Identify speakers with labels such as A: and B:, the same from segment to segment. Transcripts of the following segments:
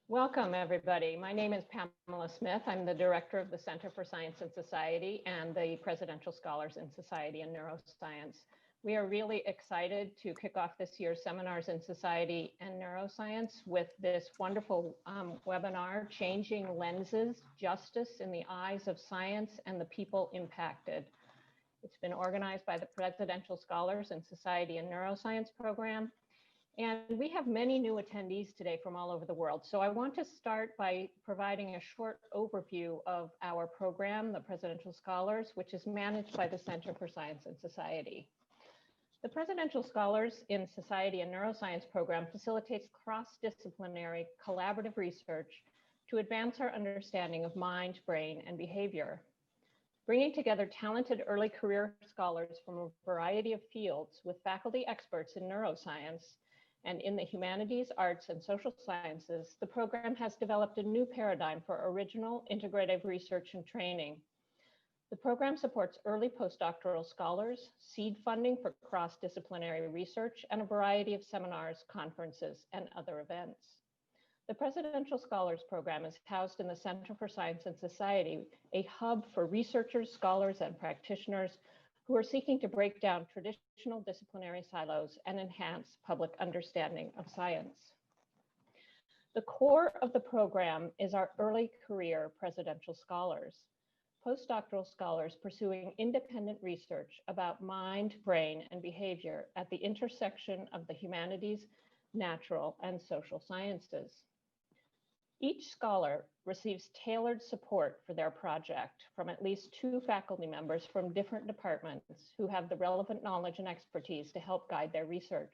A: Welcome, everybody. My name is Pamela Smith. I'm the director of the Center for Science and Society and the Presidential Scholars in Society and Neuroscience. We are really excited to kick off this year's Seminars in Society and Neuroscience with this wonderful webinar, Changing Lenses, Justice in the Eyes of Science and the People Impacted. It's been organized by the Presidential Scholars in Society and Neuroscience program. And we have many new attendees today from all over the world. So I want to start by providing a short overview of our program, the Presidential Scholars, which is managed by the Center for Science and Society. The Presidential Scholars in Society and Neuroscience program facilitates cross-disciplinary collaborative research to advance our understanding of mind, brain, and behavior. Bringing together talented early career scholars from a variety of fields with faculty experts in neuroscience and in the humanities, arts, and social sciences, the program has developed a new paradigm for original integrative research and training. The program supports early postdoctoral scholars, seed funding for cross-disciplinary research, and a variety of seminars, conferences, and other events. The Presidential Scholars Program is housed in the Center for Science and Society, a hub for researchers, scholars, and practitioners who are seeking to break down traditional disciplinary silos and enhance public understanding of science. The core of the program is our early career presidential scholars, postdoctoral scholars pursuing independent research about mind, brain, and behavior at the intersection of the humanities, natural, and social sciences. Each scholar receives tailored support for their project from at least 2 faculty members from different departments who have the relevant knowledge and expertise to help guide their research.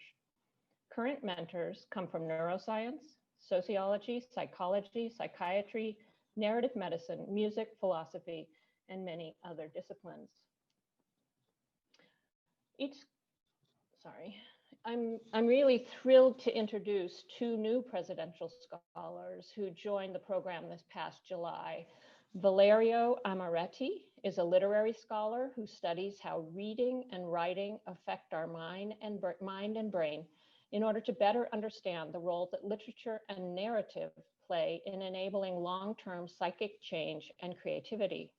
A: Current mentors come from neuroscience, sociology, psychology, psychiatry, narrative medicine, music, philosophy, and many other disciplines. I'm really thrilled to introduce 2 new presidential scholars who joined the program this past July. Valerio Amaretti is a literary scholar who studies how reading and writing affect our mind and brain in order to better understand the role that literature and narrative play in enabling long-term psychic change and creativity.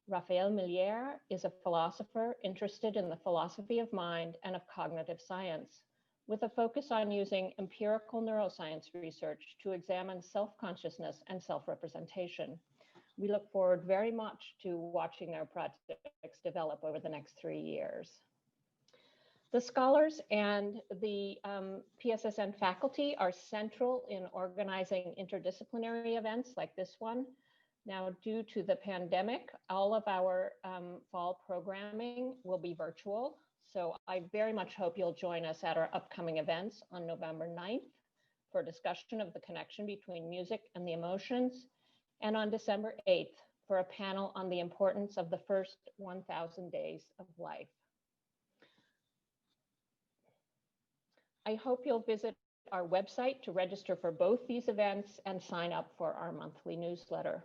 A: Raphael Milliere is a philosopher interested in the philosophy of mind and of cognitive science, with a focus on using empirical neuroscience research to examine self-consciousness and self-representation. We look forward very much to watching their projects develop over the next 3 years. The scholars and the PSSN faculty are central in organizing interdisciplinary events like this one. Now, due to the pandemic, all of our fall programming will be virtual. So I very much hope you'll join us at our upcoming events on November 9th for a discussion of the connection between music and the emotions, and on December 8th for a panel on the importance of the first 1,000 days of life. I hope you'll visit our website to register for both these events and sign up for our monthly newsletter.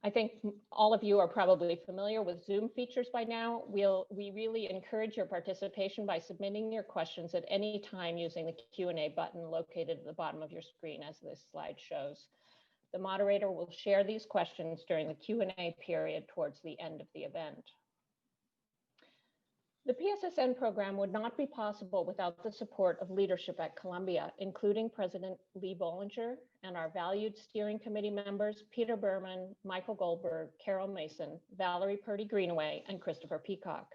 A: I think all of you are probably familiar with Zoom features by now. We really encourage your participation by submitting your questions at any time using the Q&A button located at the bottom of your screen, as this slide shows. The moderator will share these questions during the Q&A period towards the end of the event. The PSSN program would not be possible without the support of leadership at Columbia, including President Lee Bollinger and our valued steering committee members, Peter Berman, Michael Goldberg, Carol Mason, Valerie Purdy-Greenaway, and Christopher Peacock.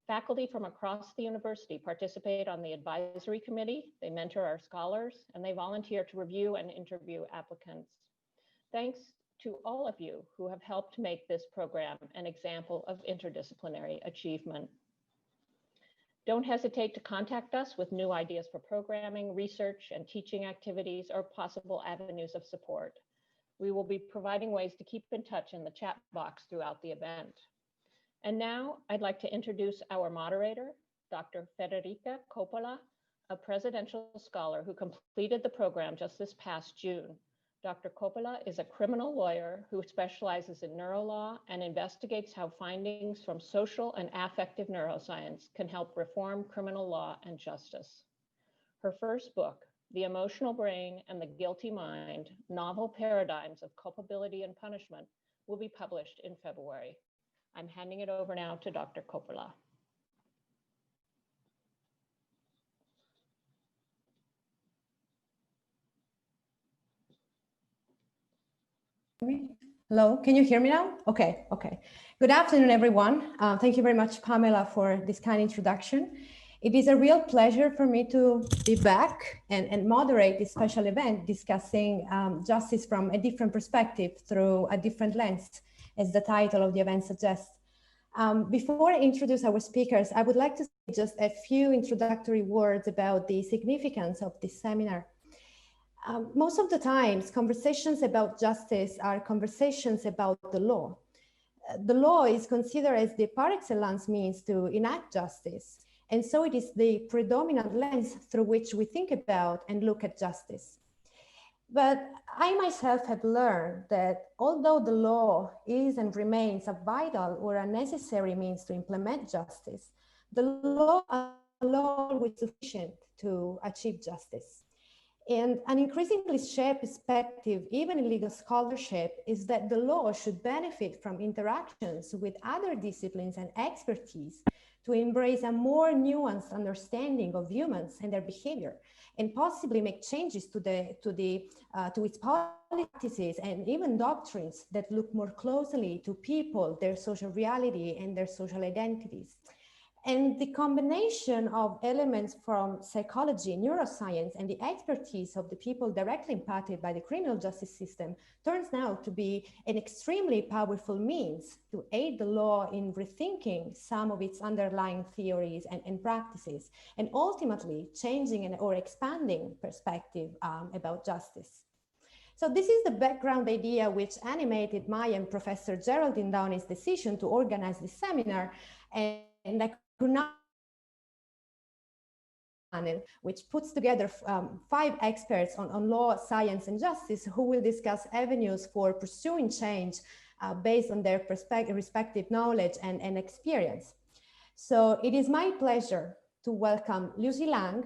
A: Faculty from across the university participate on the advisory committee, they mentor our scholars, and they volunteer to review and interview applicants. Thanks to all of you who have helped make this program an example of interdisciplinary achievement. Don't hesitate to contact us with new ideas for programming, research, and teaching activities, or possible avenues of support. We will be providing ways to keep in touch in the chat box throughout the event. And now I'd like to introduce our moderator, Dr. Federica Coppola, a presidential scholar who completed the program just this past June. Dr. Coppola is a criminal lawyer who specializes in neurolaw and investigates how findings from social and affective neuroscience can help reform criminal law and justice. Her first book, The Emotional Brain and the Guilty Mind, Novel Paradigms of Culpability and Punishment will be published in February. I'm handing it over now to Dr. Coppola.
B: Hello, can you hear me now? Okay. Good afternoon, everyone. Thank you very much, Pamela, for this kind introduction. It is a real pleasure for me to be back and moderate this special event discussing justice from a different perspective through a different lens, as the title of the event suggests. Before I introduce our speakers, I would like to say just a few introductory words about the significance of this seminar. Most of the times, conversations about justice are conversations about the law. The law is considered as the par excellence means to enact justice. And so it is the predominant lens through which we think about and look at justice. But I myself have learned that although the law is and remains a vital or a necessary means to implement justice, the law alone is sufficient to achieve justice. And an increasingly shared perspective, even in legal scholarship, is that the law should benefit from interactions with other disciplines and expertise to embrace a more nuanced understanding of humans and their behavior, and possibly make changes to its practices and even doctrines that look more closely to people, their social reality, and their social identities. And the combination of elements from psychology, neuroscience, and the expertise of the people directly impacted by the criminal justice system turns out to be an extremely powerful means to aid the law in rethinking some of its underlying theories and practices, and ultimately changing or expanding perspective about justice. So this is the background idea which animated my and Professor Geraldine Downey's decision to organize this seminar, and I could not panel, which puts together 5 experts on law, science, and justice who will discuss avenues for pursuing change based on their respective knowledge and experience. So it is my pleasure to welcome Lucy Lang,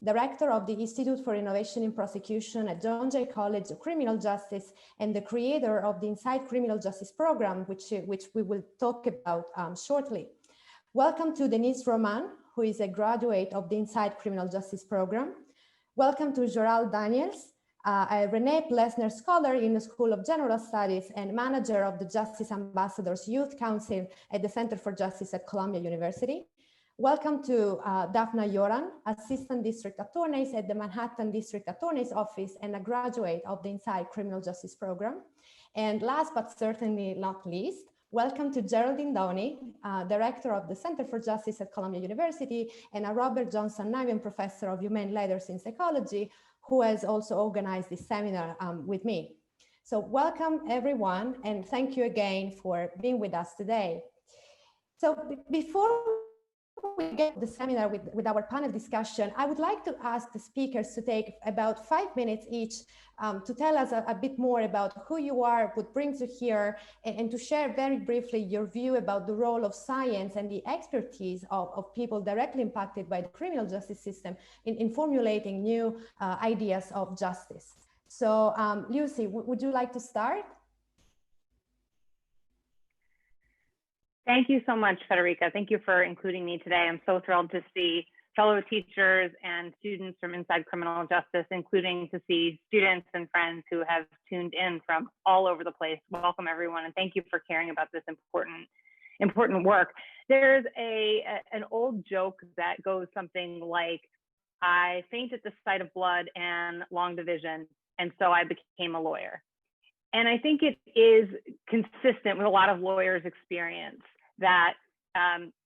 B: Director of the Institute for Innovation in Prosecution at John Jay College of Criminal Justice and the creator of the Inside Criminal Justice Program, which we will talk about shortly. Welcome to Denise Roman, who is a graduate of the Inside Criminal Justice Program. Welcome to Jarrell Daniels, a Renee Plessner Scholar in the School of General Studies and manager of the Justice Ambassadors Youth Council at the Center for Justice at Columbia University. Welcome to Dafna Yoran, Assistant District Attorney at the Manhattan District Attorney's Office and a graduate of the Inside Criminal Justice Program. And last but certainly not least, welcome to Geraldine Downey, Director of the Center for Justice at Columbia University and a Robert Johnston Niven Professor of Humane Letters in Psychology, who has also organized this seminar with me. So welcome everyone, and thank you again for being with us today. So before we get the seminar with our panel discussion, I would like to ask the speakers to take about 5 minutes each to tell us a bit more about who you are, what brings you here, and to share very briefly your view about the role of science and the expertise of people directly impacted by the criminal justice system in formulating new ideas of justice. So Lucy, would you like to start?
C: Thank you so much, Federica. Thank you for including me today. I'm so thrilled to see fellow teachers and students from Inside Criminal Justice, including to see students and friends who have tuned in from all over the place. Welcome, everyone, and thank you for caring about this important work. There's an old joke that goes something like, I faint at the sight of blood and long division, and so I became a lawyer. And I think it is consistent with a lot of lawyers' experience that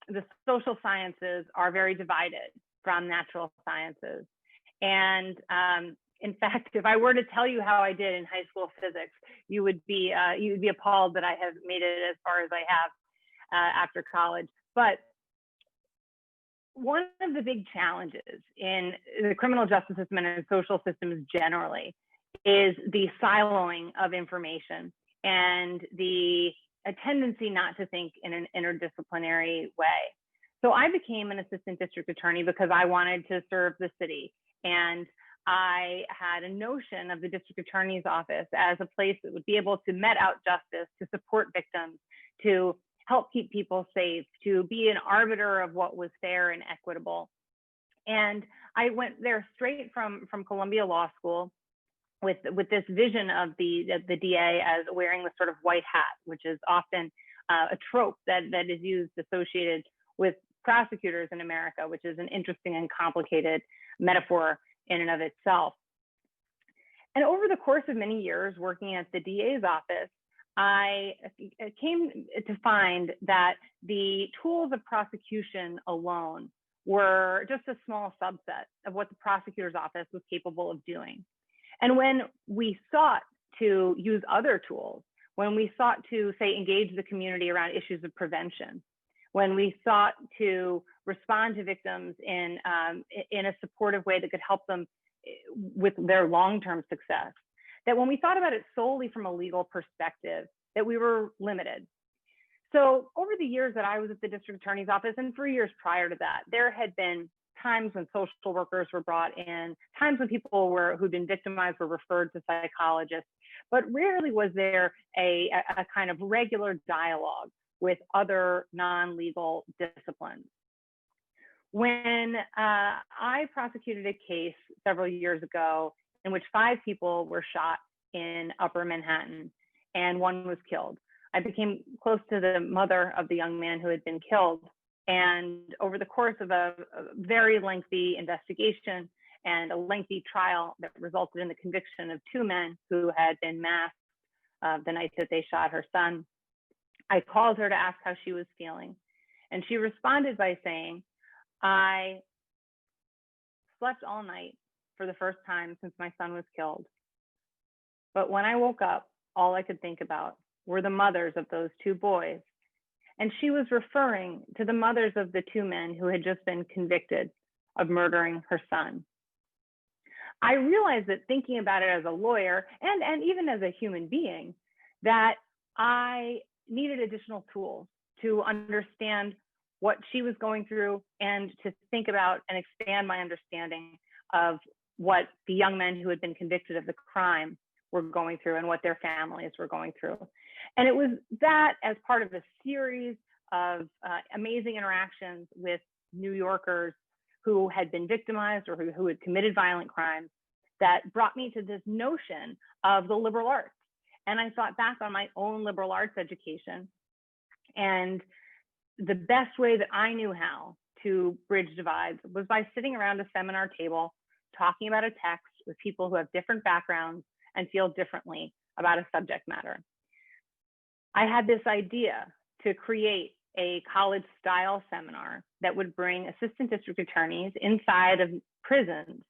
C: the social sciences are very divided from natural sciences. And in fact, if I were to tell you how I did in high school physics, you would be appalled that I have made it as far as I have after college. But one of the big challenges in the criminal justice system and social systems generally is the siloing of information and a tendency not to think in an interdisciplinary way. So I became an assistant district attorney because I wanted to serve the city. And I had a notion of the district attorney's office as a place that would be able to met out justice, to support victims, to help keep people safe, to be an arbiter of what was fair and equitable. And I went there straight from Columbia Law School with this vision of the DA as wearing this sort of white hat, which is often a trope that is used associated with prosecutors in America, which is an interesting and complicated metaphor in and of itself. And over the course of many years working at the DA's office, I came to find that the tools of prosecution alone were just a small subset of what the prosecutor's office was capable of doing. And when we sought to use other tools, when we sought to, say, engage the community around issues of prevention, when we sought to respond to victims in a supportive way that could help them with their long-term success, that when we thought about it solely from a legal perspective, that we were limited. So over the years that I was at the district attorney's office, and for years prior to that, there had been times when social workers were brought in, times when people who'd been victimized were referred to psychologists, but rarely was there a kind of regular dialogue with other non-legal disciplines. When I prosecuted a case several years ago in which 5 people were shot in Upper Manhattan and 1 was killed, I became close to the mother of the young man who had been killed. And over the course of a very lengthy investigation and a lengthy trial that resulted in the conviction of 2 men who had been masked the night that they shot her son, I called her to ask how she was feeling. And she responded by saying, I slept all night for the first time since my son was killed. But when I woke up, all I could think about were the mothers of those 2 boys. And she was referring to the mothers of the 2 men who had just been convicted of murdering her son. I realized that thinking about it as a lawyer and even as a human being, that I needed additional tools to understand what she was going through and to think about and expand my understanding of what the young men who had been convicted of the crime were going through and what their families were going through. And it was that, as part of a series of amazing interactions with New Yorkers who had been victimized or who had committed violent crimes, that brought me to this notion of the liberal arts. And I thought back on my own liberal arts education, and the best way that I knew how to bridge divides was by sitting around a seminar table, talking about a text with people who have different backgrounds and feel differently about a subject matter. I had this idea to create a college-style seminar that would bring assistant district attorneys inside of prisons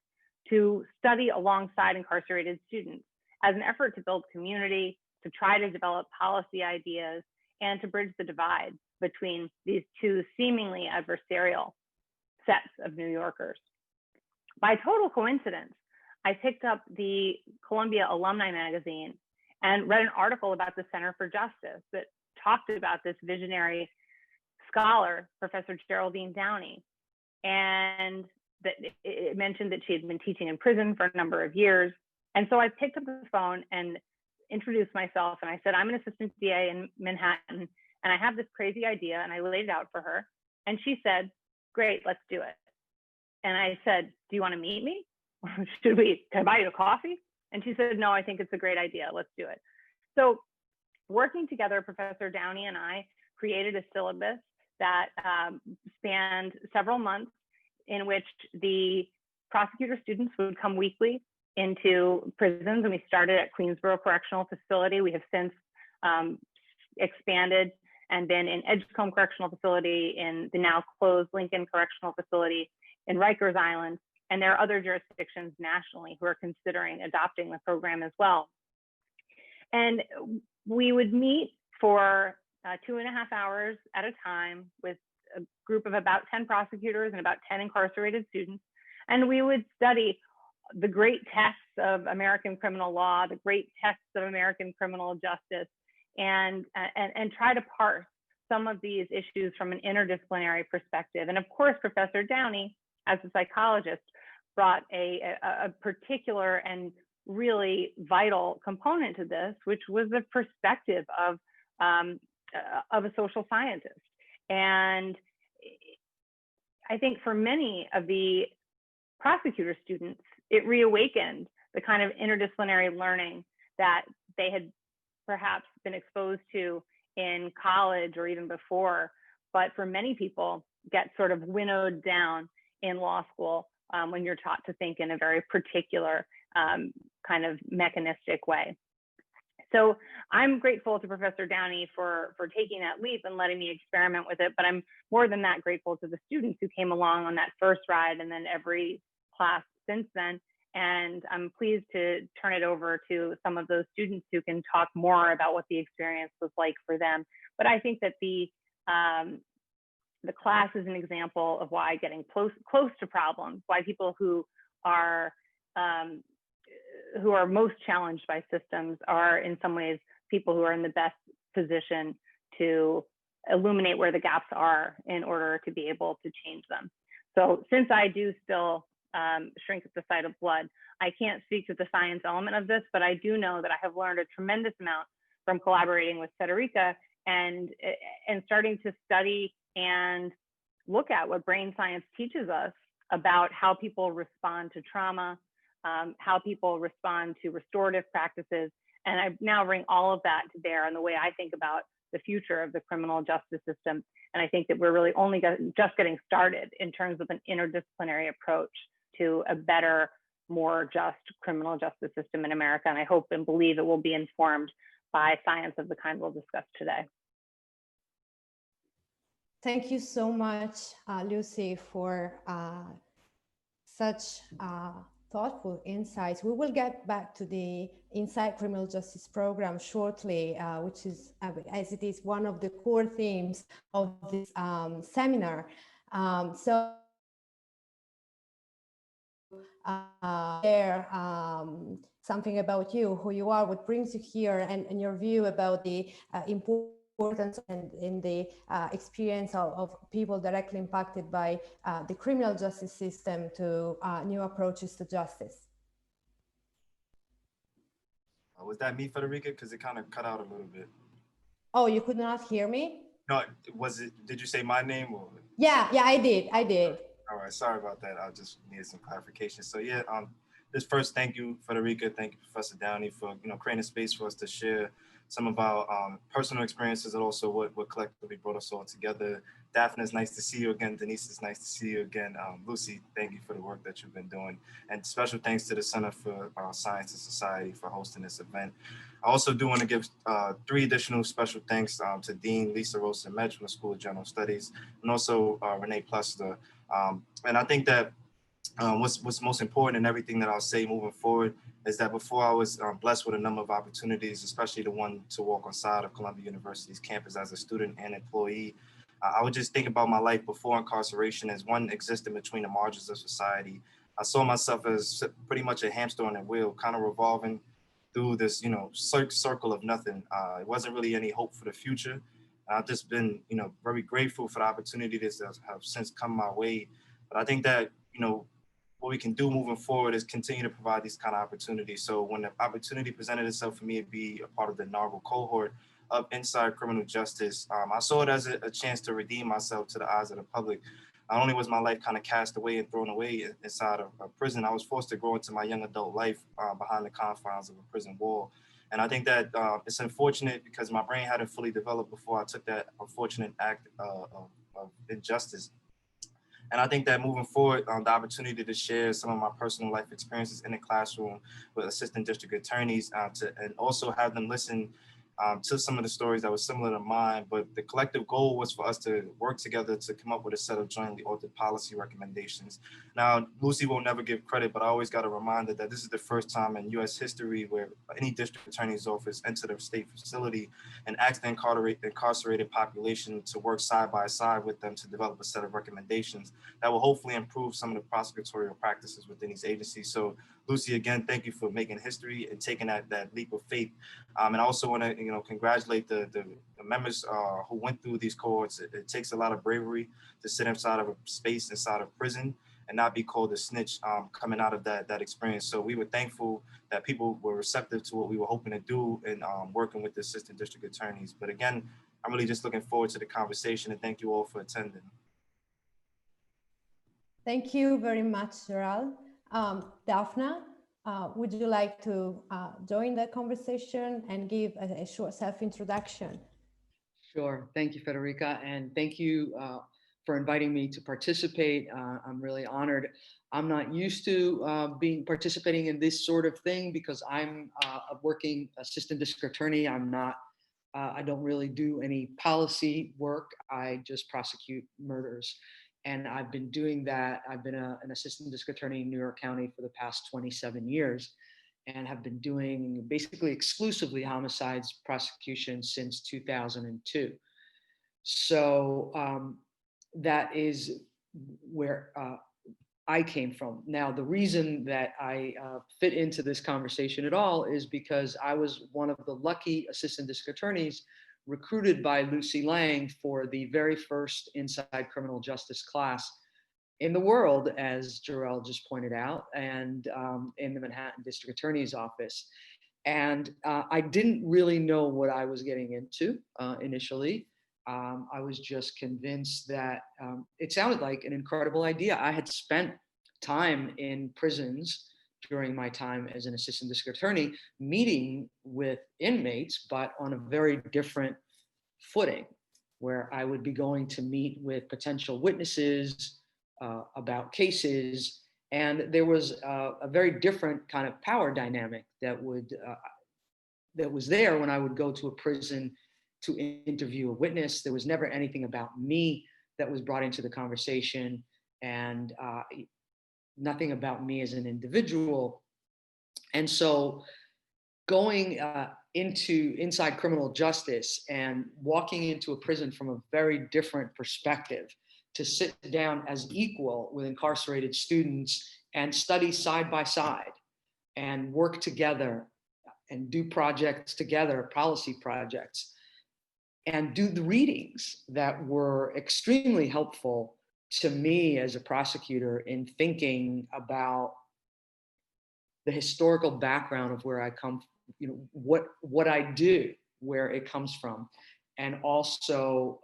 C: to study alongside incarcerated students as an effort to build community, to try to develop policy ideas, and to bridge the divide between these 2 seemingly adversarial sets of New Yorkers. By total coincidence, I picked up the Columbia Alumni Magazine and read an article about the Center for Justice that talked about this visionary scholar, Professor Geraldine Downey, and that it mentioned that she had been teaching in prison for a number of years. And so I picked up the phone and introduced myself, and I said, I'm an assistant DA in Manhattan, and I have this crazy idea, and I laid it out for her. And she said, great, let's do it. And I said, do you want to meet me? Can I buy you a coffee? And she said, no, I think it's a great idea. Let's do it. So working together, Professor Downey and I created a syllabus that spanned several months, in which the prosecutor students would come weekly into prisons. And we started at Queensboro Correctional Facility. We have since expanded and been in Edgecombe Correctional Facility, in the now closed Lincoln Correctional Facility, in Rikers Island. And there are other jurisdictions nationally who are considering adopting the program as well. And we would meet for 2.5 hours at a time with a group of about 10 prosecutors and about 10 incarcerated students. And we would study the great texts of American criminal law, the great texts of American criminal justice, and try to parse some of these issues from an interdisciplinary perspective. And of course, Professor Downey, as a psychologist, brought a particular and really vital component to this, which was the perspective of a social scientist. And I think for many of the prosecutor students, it reawakened the kind of interdisciplinary learning that they had perhaps been exposed to in college or even before, but for many people get sort of winnowed down in law school when you're taught to think in a very particular kind of mechanistic way. So I'm grateful to Professor Downey for taking that leap and letting me experiment with it, but I'm more than that grateful to the students who came along on that first ride and then every class since then. And I'm pleased to turn it over to some of those students who can talk more about what the experience was like for them. But I think that the class is an example of why getting close to problems, why people who are most challenged by systems are in some ways people who are in the best position to illuminate where the gaps are in order to be able to change them. So since I do still shrink at the sight of blood, I can't speak to the science element of this, but I do know that I have learned a tremendous amount from collaborating with Federica and starting to study and look at what brain science teaches us about how people respond to trauma, how people respond to restorative practices. And I now bring all of that to bear on the way I think about the future of the criminal justice system. And I think that we're really only just getting started in terms of an interdisciplinary approach to a better, more just criminal justice system in America. And I hope and believe it will be informed by science of the kind we'll discuss today.
B: Thank you so much, Lucy, for such thoughtful insights. We will get back to the Inside Criminal Justice program shortly, which is, as it is one of the core themes of this seminar. Share something about you, who you are, what brings you here, and your view about the importance and in the experience of people directly impacted by the criminal justice system to new approaches to justice.
D: Was that me, Federica? Because it kind of cut out a little bit.
B: Oh, you could not hear me?
D: No, was it? Did you say my name? Or?
B: Yeah, I did.
D: All right, sorry about that. I just needed some clarification. So yeah, just first, thank you, Federica. Thank you, Professor Downey, for creating a space for us to share some of our personal experiences and also what collectively brought us all together. Dafna, it's nice to see you again. Denise, it's nice to see you again. Lucy, thank you for the work that you've been doing. And special thanks to the Center for Science and Society for hosting this event. I also do want to give 3 additional special thanks to Dean Lisa Rosen-Metz from the School of General Studies, and also Renee Plester. And I think that what's most important in everything that I'll say moving forward is that before I was blessed with a number of opportunities, especially the one to walk on side of Columbia University's campus as a student and employee, I would just think about my life before incarceration as one existing between the margins of society. I saw myself as pretty much a hamster on a wheel, kind of revolving through this, circle of nothing. It wasn't really any hope for the future. I've just been, very grateful for the opportunities that have since come my way. But I think that, what we can do moving forward is continue to provide these kind of opportunities. So when the opportunity presented itself for me to be a part of the inaugural cohort of Inside Criminal Justice, I saw it as a chance to redeem myself to the eyes of the public. Not only was my life kind of cast away and thrown away inside of a prison, I was forced to grow into my young adult life behind the confines of a prison wall. And I think that it's unfortunate because my brain hadn't fully developed before I took that unfortunate act of injustice. And I think that moving forward, the opportunity to share some of my personal life experiences in the classroom with assistant district attorneys and also have them listen to some of the stories that were similar to mine. But the collective goal was for us to work together to come up with a set of jointly authored policy recommendations. Now, Lucy will never give credit, but I always got a reminder that this is the first time in U.S. history where any district attorney's office entered a state facility and asked the incarcerated population to work side by side with them to develop a set of recommendations that will hopefully improve some of the prosecutorial practices within these agencies. So Lucy, again, thank you for making history and taking that leap of faith. And I also want to, congratulate the members who went through these cohorts. It takes a lot of bravery to sit inside of a space inside of prison and not be called a snitch coming out of that experience. So we were thankful that people were receptive to what we were hoping to do in working with the assistant district attorneys. But again, I'm really just looking forward to the conversation, and thank you all for attending.
B: Thank you very much, Jarrell. Dafna, would you like to join the conversation and give a short self-introduction?
E: Sure. Thank you, Federica, and thank you for inviting me to participate. I'm really honored. I'm not used to participating in this sort of thing because I'm a working assistant district attorney. I don't really do any policy work. I just prosecute murders. And I've been doing that. I've been an assistant district attorney in New York County for the past 27 years and have been doing basically exclusively homicides prosecution since 2002. So that is where I came from. Now, the reason that I fit into this conversation at all is because I was one of the lucky assistant district attorneys recruited by Lucy Lang for the very first inside criminal justice class in the world, as Jarrell just pointed out, and in the Manhattan District Attorney's Office. And I didn't really know what I was getting into initially. I was just convinced that it sounded like an incredible idea. I had spent time in prisons during my time as an assistant district attorney, meeting with inmates, but on a very different footing, where I would be going to meet with potential witnesses about cases. And there was a very different kind of power dynamic that was there when I would go to a prison to interview a witness. There was never anything about me that was brought into the conversation, and nothing about me as an individual. And so going into inside criminal justice and walking into a prison from a very different perspective, to sit down as equal with incarcerated students and study side by side and work together and do projects together, policy projects, and do the readings that were extremely helpful to me as a prosecutor in thinking about the historical background of where I come, what I do, where it comes from, and also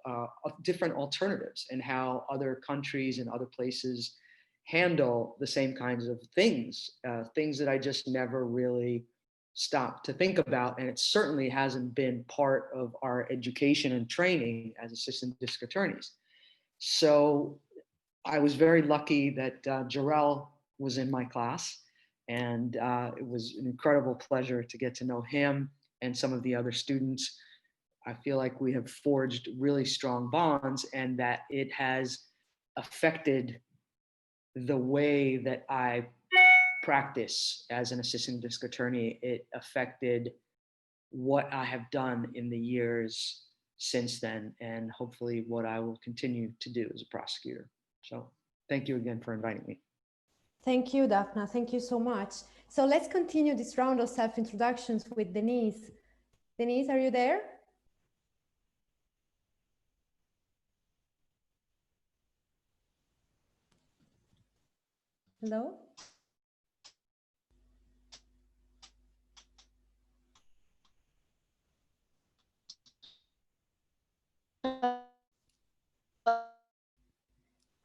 E: different alternatives and how other countries and other places handle the same kinds of things, things that I just never really stopped to think about. And it certainly hasn't been part of our education and training as assistant district attorneys. So I was very lucky that Jarrell was in my class, and it was an incredible pleasure to get to know him and some of the other students. I feel like we have forged really strong bonds, and that it has affected the way that I practice as an assistant district attorney. It affected what I have done in the years since then, and hopefully what I will continue to do as a prosecutor. So thank you again for inviting me.
B: Thank you, Dafna. Thank you so much. So let's continue this round of self-introductions with Denise. Denise, are you there? Hello?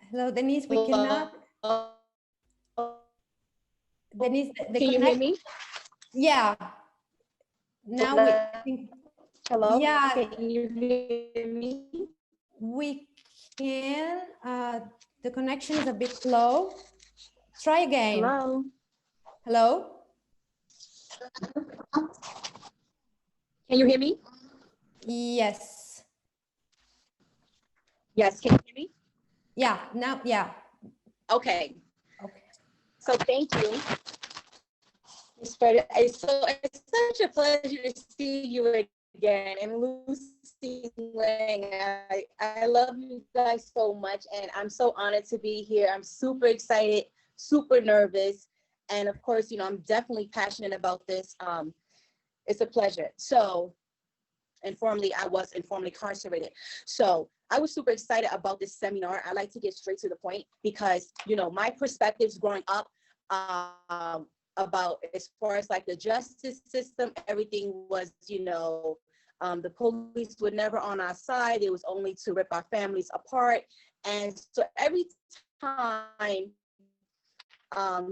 B: Hello, Denise, we cannot. Denise,
F: can you hear me?
B: Yeah. Now we think.
F: Hello?
B: Yeah.
F: Can you hear me?
B: We can. The connection is a bit low. Try again.
F: Hello?
B: Hello?
F: Can you hear me?
B: Yes.
F: Yes, can you hear me?
B: Yeah, now, yeah.
F: Okay.
B: Okay.
F: So thank you. It's such a pleasure to see you again. And Lucy Lang, I love you guys so much, and I'm so honored to be here. I'm super excited, super nervous. And of course, I'm definitely passionate about this. It's a pleasure. So and formerly I was informally incarcerated. So I was super excited about this seminar. I like to get straight to the point because, you know, my perspectives growing up about as far as like the justice system, everything was, you know, the police were never on our side. It was only to rip our families apart. And so every time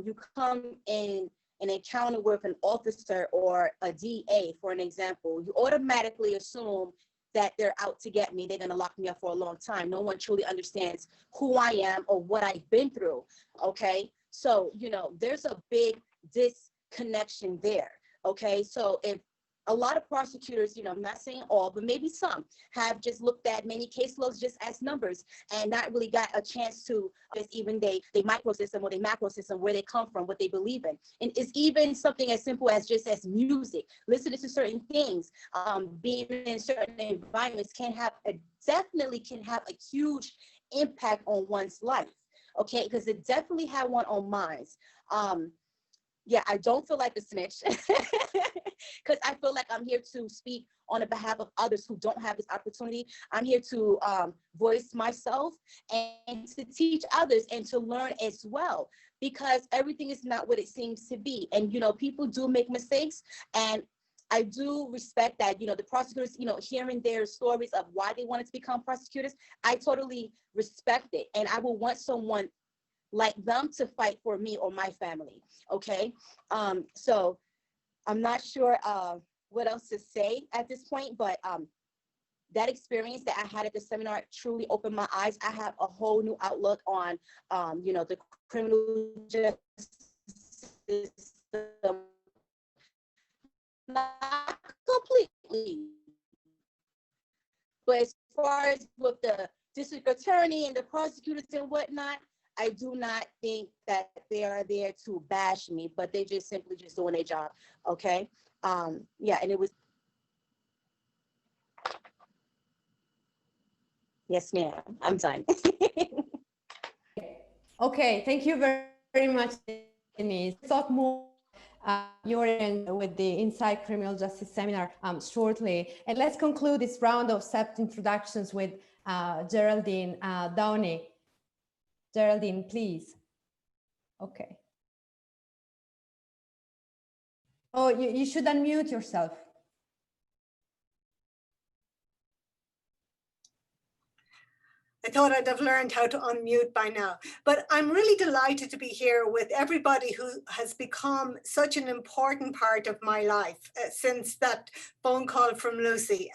F: you come in an encounter with an officer or a DA, for an example, you automatically assume that they're out to get me. They're going to lock me up for a long time. No one truly understands who I am or what I've been through. Okay. So, you know, there's a big disconnection there. Okay. So if a lot of prosecutors, you know, I'm not saying all, but maybe some have just looked at many caseloads just as numbers and not really got a chance to just even they micro system or they macro system, where they come from, what they believe in. And it's even something as simple as just as music, listening to certain things, being in certain environments definitely can have a huge impact on one's life. Okay, because it definitely had one on mine. Yeah, I don't feel like a snitch because I feel like I'm here to speak on the behalf of others who don't have this opportunity. I'm here to voice myself and to teach others and to learn as well, because everything is not what it seems to be. And, you know, people do make mistakes, and I do respect that, you know, the prosecutors, you know, hearing their stories of why they wanted to become prosecutors, I totally respect it. And I will want someone like them to fight for me or my family. Okay. So I'm not sure what else to say at this point, but that experience that I had at the seminar truly opened my eyes. I have a whole new outlook on, you know, the criminal justice system. Not completely, but as far as with the district attorney and the prosecutors and whatnot, I do not think that they are there to bash me, but they just simply just doing their job. Okay. Yeah, and it was. Yes, ma'am. I'm done.
B: Okay, thank you very, very much, Denise. Talk more Yoran with the Inside Criminal Justice Seminar shortly. And let's conclude this round of SEPT introductions with Geraldine Downey. Geraldine, please. Okay. Oh, you should unmute yourself.
G: I thought I'd have learned how to unmute by now, but I'm really delighted to be here with everybody who has become such an important part of my life since that phone call from Lucy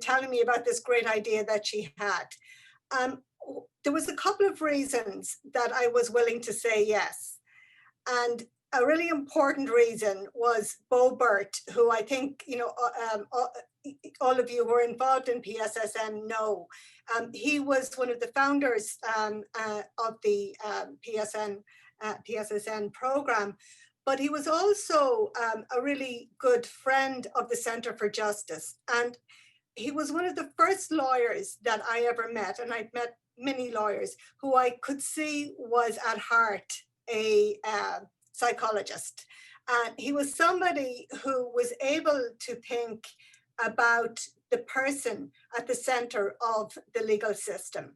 G: telling me about this great idea that she had. There was a couple of reasons that I was willing to say yes. And a really important reason was Bo Burt, who I think, you know, all of you who are involved in PSSN know. He was one of the founders of the PSSN program, but he was also a really good friend of the Center for Justice. And he was one of the first lawyers that I ever met, and I've met many lawyers who I could see was at heart a psychologist. And he was somebody who was able to think about the person at the center of the legal system,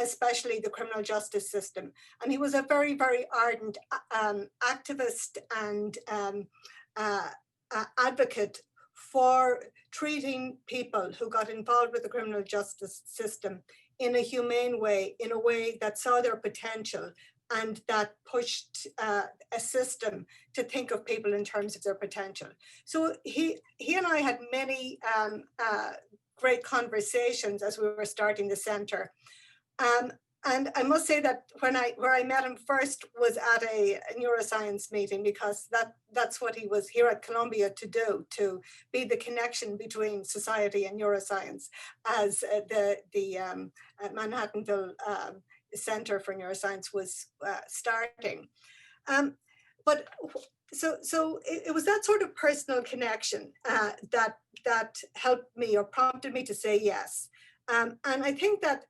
G: especially the criminal justice system. And he was a very, very ardent activist and advocate for treating people who got involved with the criminal justice system in a humane way, in a way that saw their potential and that pushed a system to think of people in terms of their potential. So he and I had many great conversations as we were starting the center. And I must say that where I met him first was at a neuroscience meeting, because that's what he was here at Columbia to do, to be the connection between society and neuroscience, as the Manhattanville Center for Neuroscience was starting. But so it was that sort of personal connection that helped me or prompted me to say yes. And I think that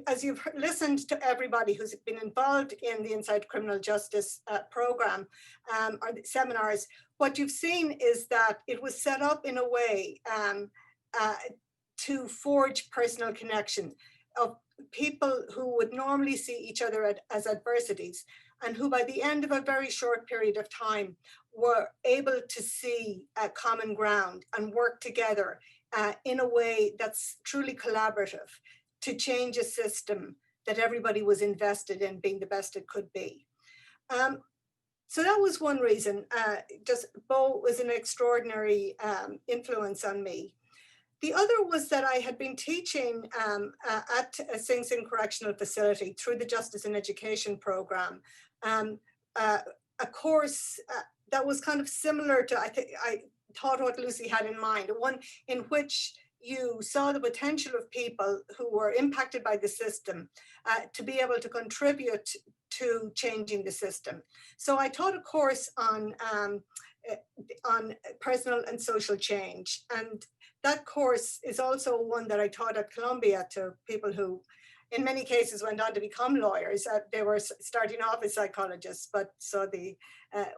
G: as you've listened to everybody who's been involved in the Inside Criminal Justice program or the seminars, what you've seen is that it was set up in a way to forge personal connection of people who would normally see each other as adversities, and who by the end of a very short period of time were able to see a common ground and work together in a way that's truly collaborative to change a system that everybody was invested in being the best it could be. So that was one reason. Just Bo was an extraordinary influence on me. The other was that I had been teaching at a Sing Sing Correctional Facility through the Justice in Education program, a course that was kind of similar to, I thought what Lucy had in mind, one in which you saw the potential of people who were impacted by the system to be able to contribute to changing the system. So I taught a course on personal and social change. And that course is also one that I taught at Columbia to people who, in many cases, went on to become lawyers. They were starting off as psychologists, but saw the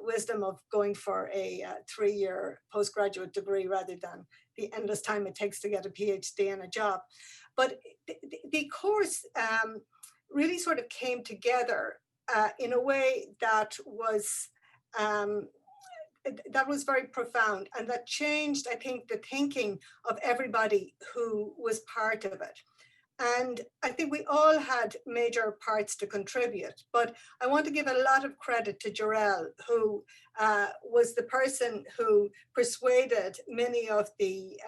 G: wisdom of going for a 3-year postgraduate degree rather than the endless time it takes to get a PhD and a job. But the course really sort of came together in a way that was very profound, and that changed, I think, the thinking of everybody who was part of it. And I think we all had major parts to contribute, but I want to give a lot of credit to Jarrell, who was the person who persuaded many of the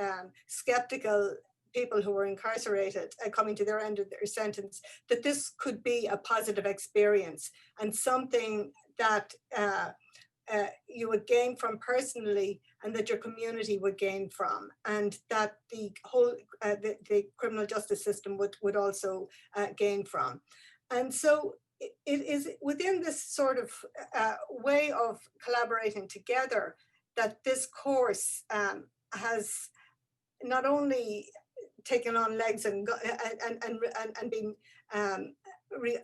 G: skeptical people who were incarcerated coming to their end of their sentence, that this could be a positive experience and something that you would gain from personally, and that your community would gain from, and that the whole the criminal justice system would also gain from. And so it is within this sort of way of collaborating together that this course has not only taken on legs and been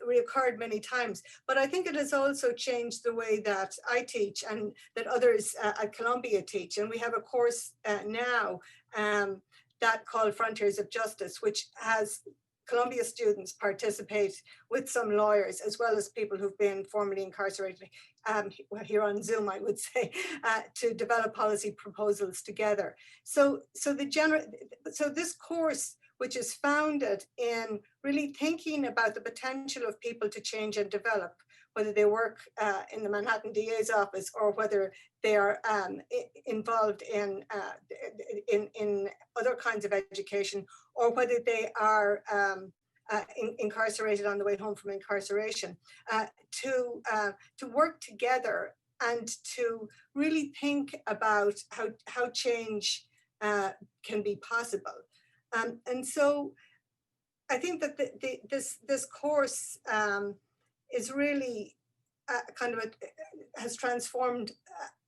G: reoccurred many times, but I think it has also changed the way that I teach and that others at Columbia teach. And we have a course now that called Frontiers of Justice, which has Columbia students participate with some lawyers, as well as people who've been formerly incarcerated here on Zoom, I would say, to develop policy proposals together. So this course, which is founded in really thinking about the potential of people to change and develop, whether they work in the Manhattan DA's office or whether they are involved in other kinds of education, or whether they are incarcerated on the way home from incarceration, to work together and to really think about how change can be possible. And so I think that this course is really has transformed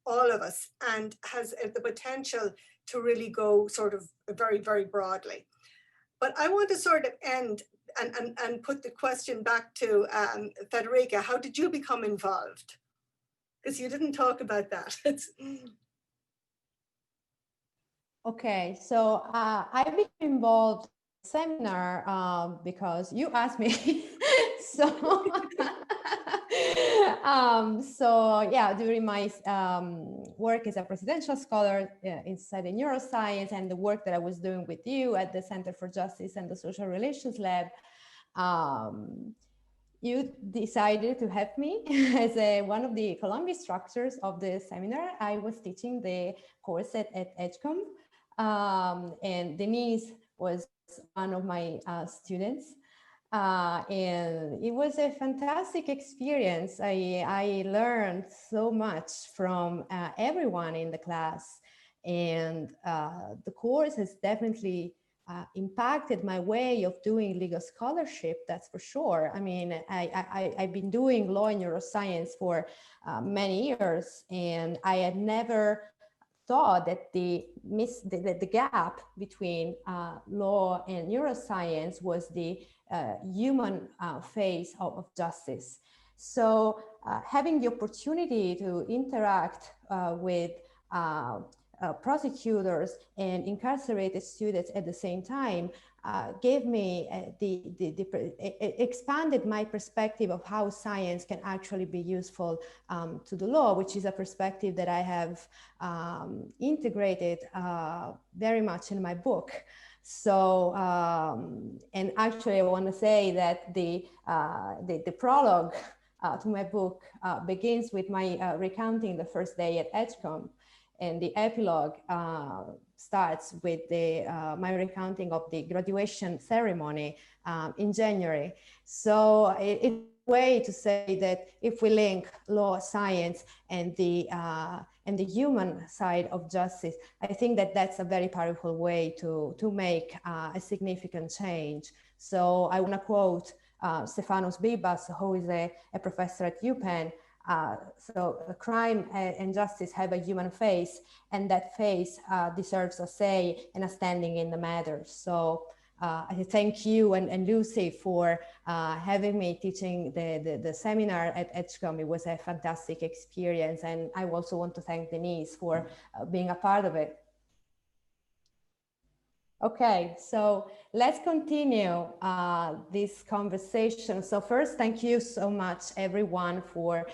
G: all of us and has the potential to really go sort of very, very broadly. But I want to sort of end and put the question back to Federica. How did you become involved? Because you didn't talk about that.
B: Okay, so I became involved in the seminar because you asked me. So yeah, during my work as a presidential scholar inside the neuroscience and the work that I was doing with you at the Center for Justice and the Social Relations Lab, you decided to have me as one of the Columbia instructors of the seminar. I was teaching the course at Edgecombe, and Denise was one of my students. And it was a fantastic experience. I learned so much from everyone in the class, and the course has definitely impacted my way of doing legal scholarship, that's for sure. I mean, I've been doing law and neuroscience for many years, and I had never thought that the gap between law and neuroscience was the human phase of justice. So having the opportunity to interact with prosecutors and incarcerated students at the same time gave me expanded my perspective of how science can actually be useful to the law, which is a perspective that I have integrated very much in my book. So, and actually I want to say that the prologue to my book begins with my recounting the first day at Edgecombe, and the epilogue starts with my recounting of the graduation ceremony in January. So it's a way to say that if we link law, science, and the human side of justice, I think that that's a very powerful way to make a significant change. So I want to quote Stefanos Bibas, who is a professor at UPenn. So crime and justice have a human face, and that face deserves a say and a standing in the matter. So I thank you and Lucy for having me teaching the seminar at Edgecombe. It was a fantastic experience, and I also want to thank Denise for being a part of it. Okay, so let's continue this conversation. So first, thank you so much, everyone, for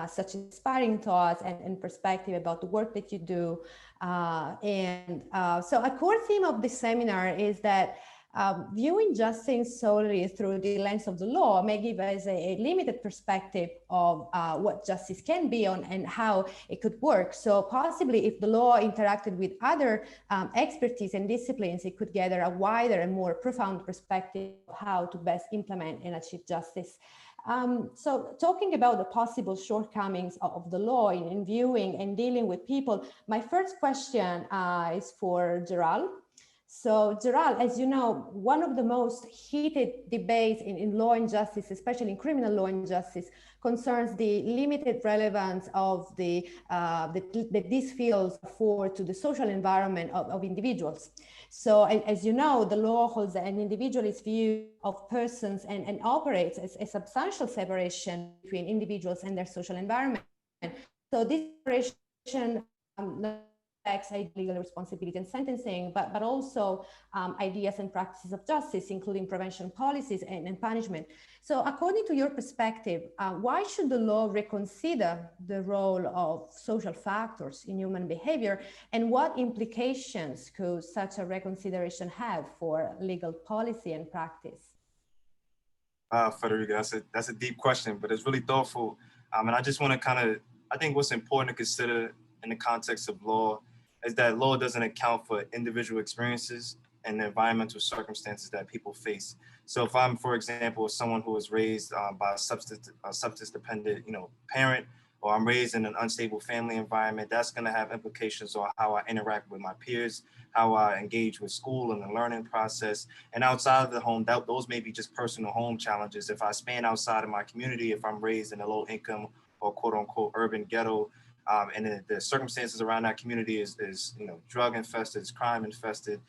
B: such inspiring thoughts and perspective about the work that you do. So a core theme of this seminar is that viewing justice solely through the lens of the law may give us a limited perspective of what justice can be and how it could work. So possibly if the law interacted with other expertise and disciplines, it could gather a wider and more profound perspective of how to best implement and achieve justice. So talking about the possible shortcomings of the law in viewing and dealing with people, my first question is for Jarrell. So Gerald, as you know, one of the most heated debates in law and justice, especially in criminal law and justice, concerns the limited relevance of that these fields afford to the social environment of individuals. So as you know, the law holds an individualist view of persons and operates as a substantial separation between individuals and their social environment. So this separation legal responsibility and sentencing, but also ideas and practices of justice, including prevention policies and punishment. So according to your perspective, why should the law reconsider the role of social factors in human behavior, and what implications could such a reconsideration have for legal policy and practice?
D: Federica, that's a deep question, but it's really thoughtful. And I just want to I think what's important to consider in the context of law is that law doesn't account for individual experiences and the environmental circumstances that people face. So if I'm, for example, someone who was raised by a substance dependent, parent, or I'm raised in an unstable family environment, that's going to have implications on how I interact with my peers, how I engage with school and the learning process. And outside of the home, those may be just personal home challenges. If I span outside of my community, if I'm raised in a low income or quote unquote urban ghetto, and the circumstances around that community is drug infested, it's crime infested.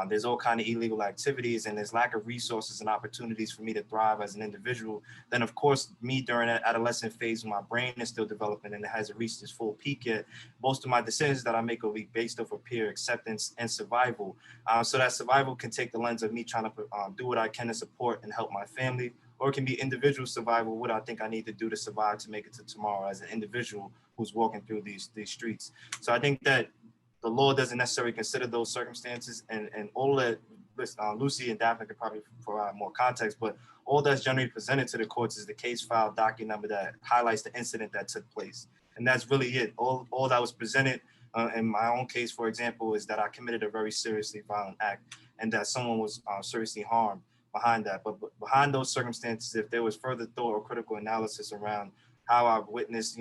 D: There's all kind of illegal activities, and there's lack of resources and opportunities for me to thrive as an individual. Then, of course, me during that adolescent phase when my brain is still developing and it hasn't reached its full peak yet, most of my decisions that I make will be based off of peer acceptance and survival. So that survival can take the lens of me trying to do what I can to support and help my family, or it can be individual survival, what I think I need to do to survive to make it to tomorrow as an individual who's walking through these streets. So I think that the law doesn't necessarily consider those circumstances, and all that Lucy and Dafna could probably provide more context, but all that's generally presented to the courts is the case file docket number that highlights the incident that took place. And that's really it. All that was presented in my own case, for example, is that I committed a very seriously violent act and that someone was seriously harmed behind that. But behind those circumstances, if there was further thought or critical analysis around how I've witnessed,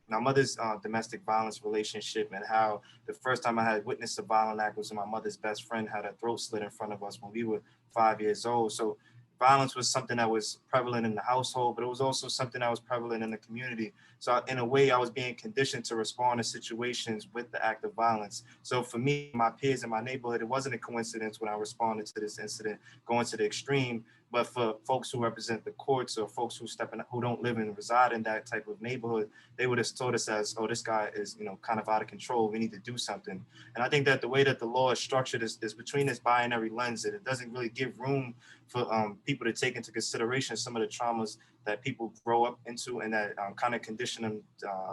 D: my mother's domestic violence relationship, and how the first time I had witnessed a violent act was when my mother's best friend had a throat slit in front of us when we were 5 years old. So violence was something that was prevalent in the household, but it was also something that was prevalent in the community. So in a way, I was being conditioned to respond to situations with the act of violence. So for me, my peers in my neighborhood, it wasn't a coincidence when I responded to this incident going to the extreme, But for folks who represent the courts or folks who don't live and reside in that type of neighborhood, they would have told us as, oh, this guy is, kind of out of control. We need to do something. And I think that the way that the law is structured is between this binary lens, and it doesn't really give room for people to take into consideration some of the traumas that people grow up into and that kind of condition them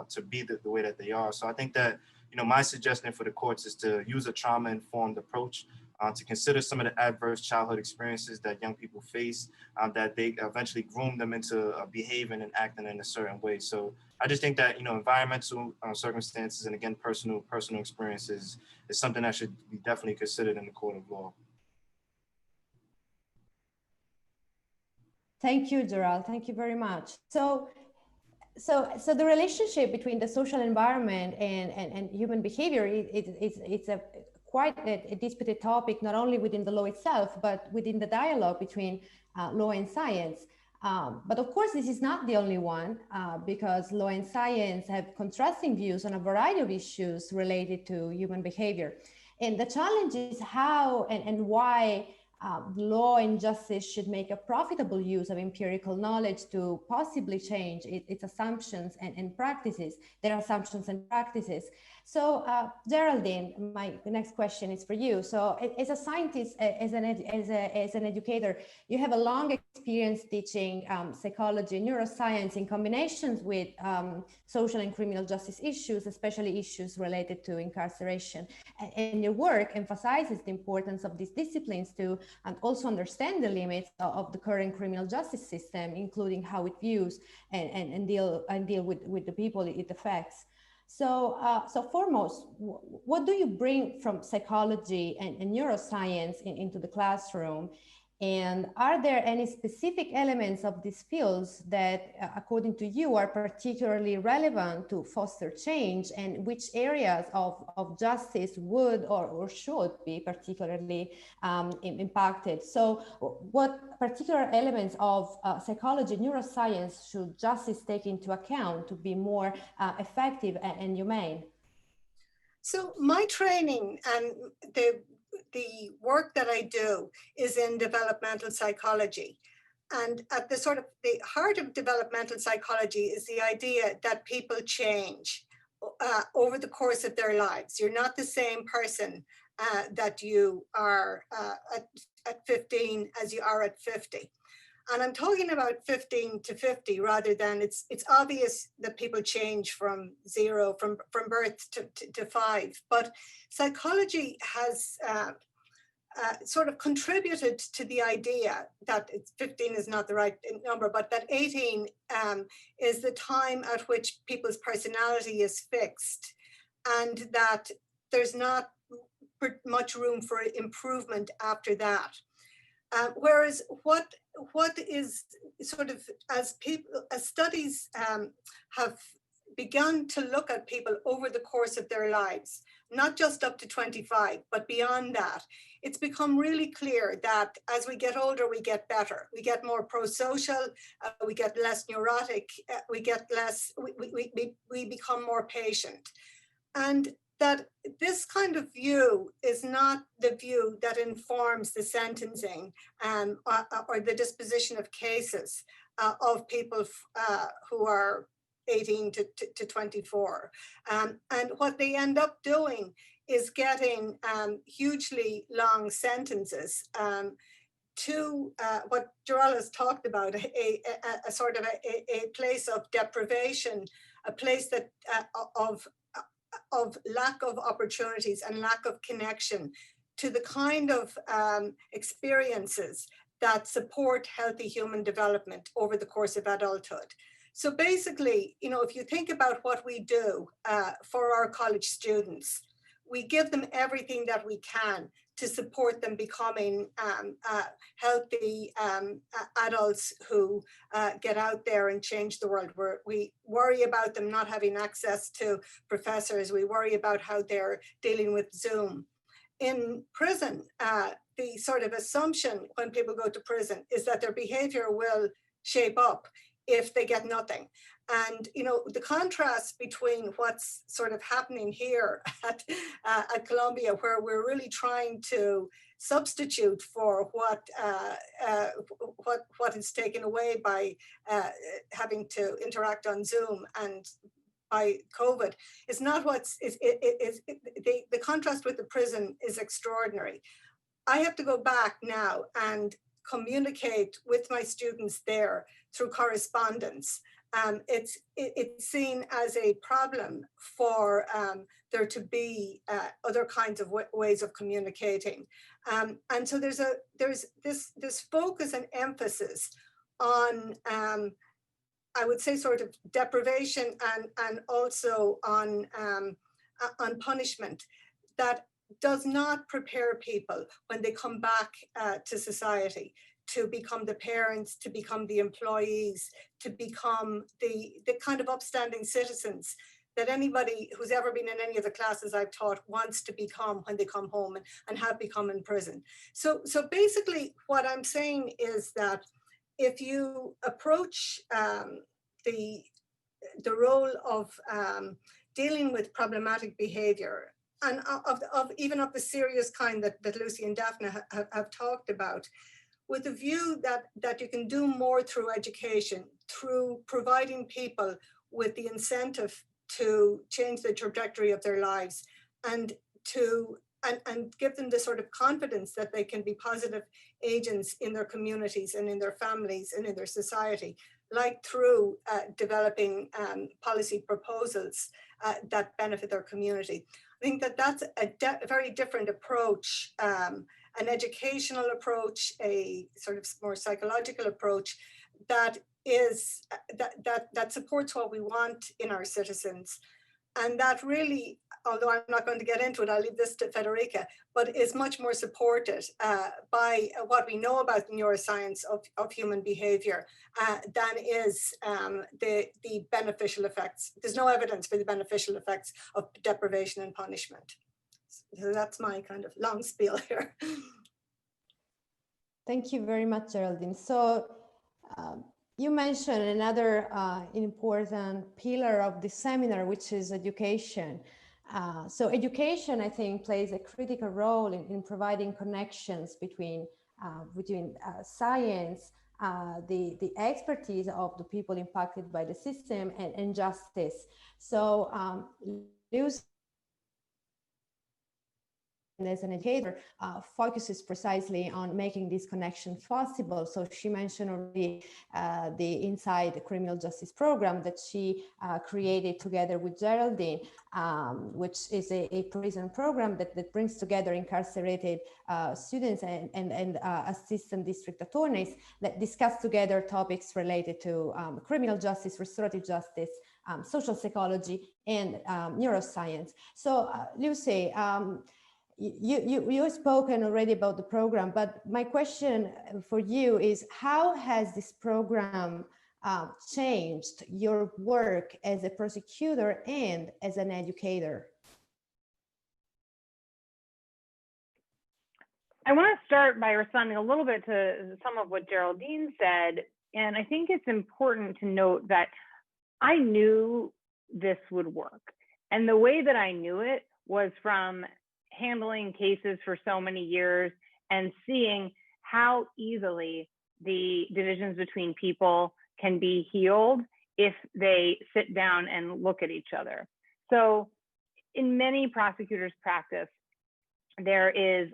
D: to be the way that they are. So I think that, my suggestion for the courts is to use a trauma-informed approach, to consider some of the adverse childhood experiences that young people face, that they eventually groom them into behaving and acting in a certain way. So I just think that, environmental circumstances and, again, personal experiences is something that should be definitely considered in the court of law.
B: Thank you, Jarrell. Thank you very much. So the relationship between the social environment and human behavior, it's a quite a disputed topic, not only within the law itself, but within the dialogue between law and science. But of course, this is not the only one, because law and science have contrasting views on a variety of issues related to human behavior. And the challenge is how and why law and justice should make a profitable use of empirical knowledge to possibly change its assumptions and practices, their assumptions and practices. So Geraldine, my next question is for you. So as a scientist, as an educator, you have a long experience teaching psychology and neuroscience in combinations with social and criminal justice issues, especially issues related to incarceration. And your work emphasizes the importance of these disciplines to and also understand the limits of the current criminal justice system, including how it views and deal with the people it affects. So, foremost, what do you bring from psychology and neuroscience into the classroom? And are there any specific elements of these fields that, according to you, are particularly relevant to foster change, and which areas of justice would or should be particularly impacted? So what particular elements of psychology, neuroscience should justice take into account to be more effective and humane?
G: So my training and the work that I do is in developmental psychology. And at the sort of the heart of developmental psychology is the idea that people change over the course of their lives. You're not the same person that you are at 15 as you are at 50. And I'm talking about 15 to 50 rather than it's obvious that people change from zero, from birth to 5. But psychology has sort of contributed to the idea that 15 is not the right number, but that 18 is the time at which people's personality is fixed, and that there's not much room for improvement after that. Whereas what is sort of, as studies have begun to look at people over the course of their lives, not just up to 25, but beyond that, it's become really clear that as we get older, we get better. We get more pro-social, we get less neurotic, we become more patient. And that this kind of view is not the view that informs the sentencing or the disposition of cases of people who are 18 to 24. And what they end up doing is getting hugely long sentences to what Jarrell has talked about, a sort of a place of deprivation, a place that of lack of opportunities and lack of connection to the kind of experiences that support healthy human development over the course of adulthood. So basically, if you think about what we do for our college students, we give them everything that we can to support them becoming healthy adults who get out there and change the world. We worry about them not having access to professors. We worry about how they're dealing with Zoom. In prison, the sort of assumption when people go to prison is that their behavior will shape up if they get nothing. And the contrast between what's sort of happening here at Columbia, where we're really trying to substitute for what is taken away by having to interact on Zoom and by COVID. It's not the contrast with the prison is extraordinary. I have to go back now and communicate with my students there through correspondence. It's seen as a problem for there to be other kinds of ways of communicating. And so there's this focus and emphasis on, I would say, sort of deprivation and also on punishment that does not prepare people when they come back to society to become the parents, to become the employees, to become the kind of upstanding citizens that anybody who's ever been in any of the classes I've taught wants to become when they come home and have become in prison. So basically what I'm saying is that if you approach the role of dealing with problematic behavior, and even of the serious kind that Lucy and Dafna have talked about, with the view that you can do more through education, through providing people with the incentive to change the trajectory of their lives, and give them the sort of confidence that they can be positive agents in their communities and in their families and in their society, like through developing policy proposals that benefit their community. I think that's a very different approach, an educational approach, a sort of more psychological approach that supports what we want in our citizens. And that really, although I'm not going to get into it, I'll leave this to Federica, but is much more supported by what we know about the neuroscience of human behavior than is the beneficial effects. There's no evidence for the beneficial effects of deprivation and punishment. So that's my kind of long spiel here.
B: Thank you very much, Geraldine. So you mentioned another important pillar of the seminar, which is education. So education, I think, plays a critical role in providing connections between science, the expertise of the people impacted by the system, and justice. So Lucy, as an educator, focuses precisely on making this connection possible. So she mentioned already the Inside Criminal Justice program that she created together with Geraldine, which is a prison program that brings together incarcerated students and assistant district attorneys that discuss together topics related to criminal justice, restorative justice, social psychology, and neuroscience. So Lucy, you've spoken already about the program, but my question for you is, how has this program changed your work as a prosecutor and as an educator?
C: I want to start by responding a little bit to some of what Geraldine said. And I think it's important to note that I knew this would work. And the way that I knew it was from handling cases for so many years and seeing how easily the divisions between people can be healed if they sit down and look at each other. So in many prosecutors' practice, there's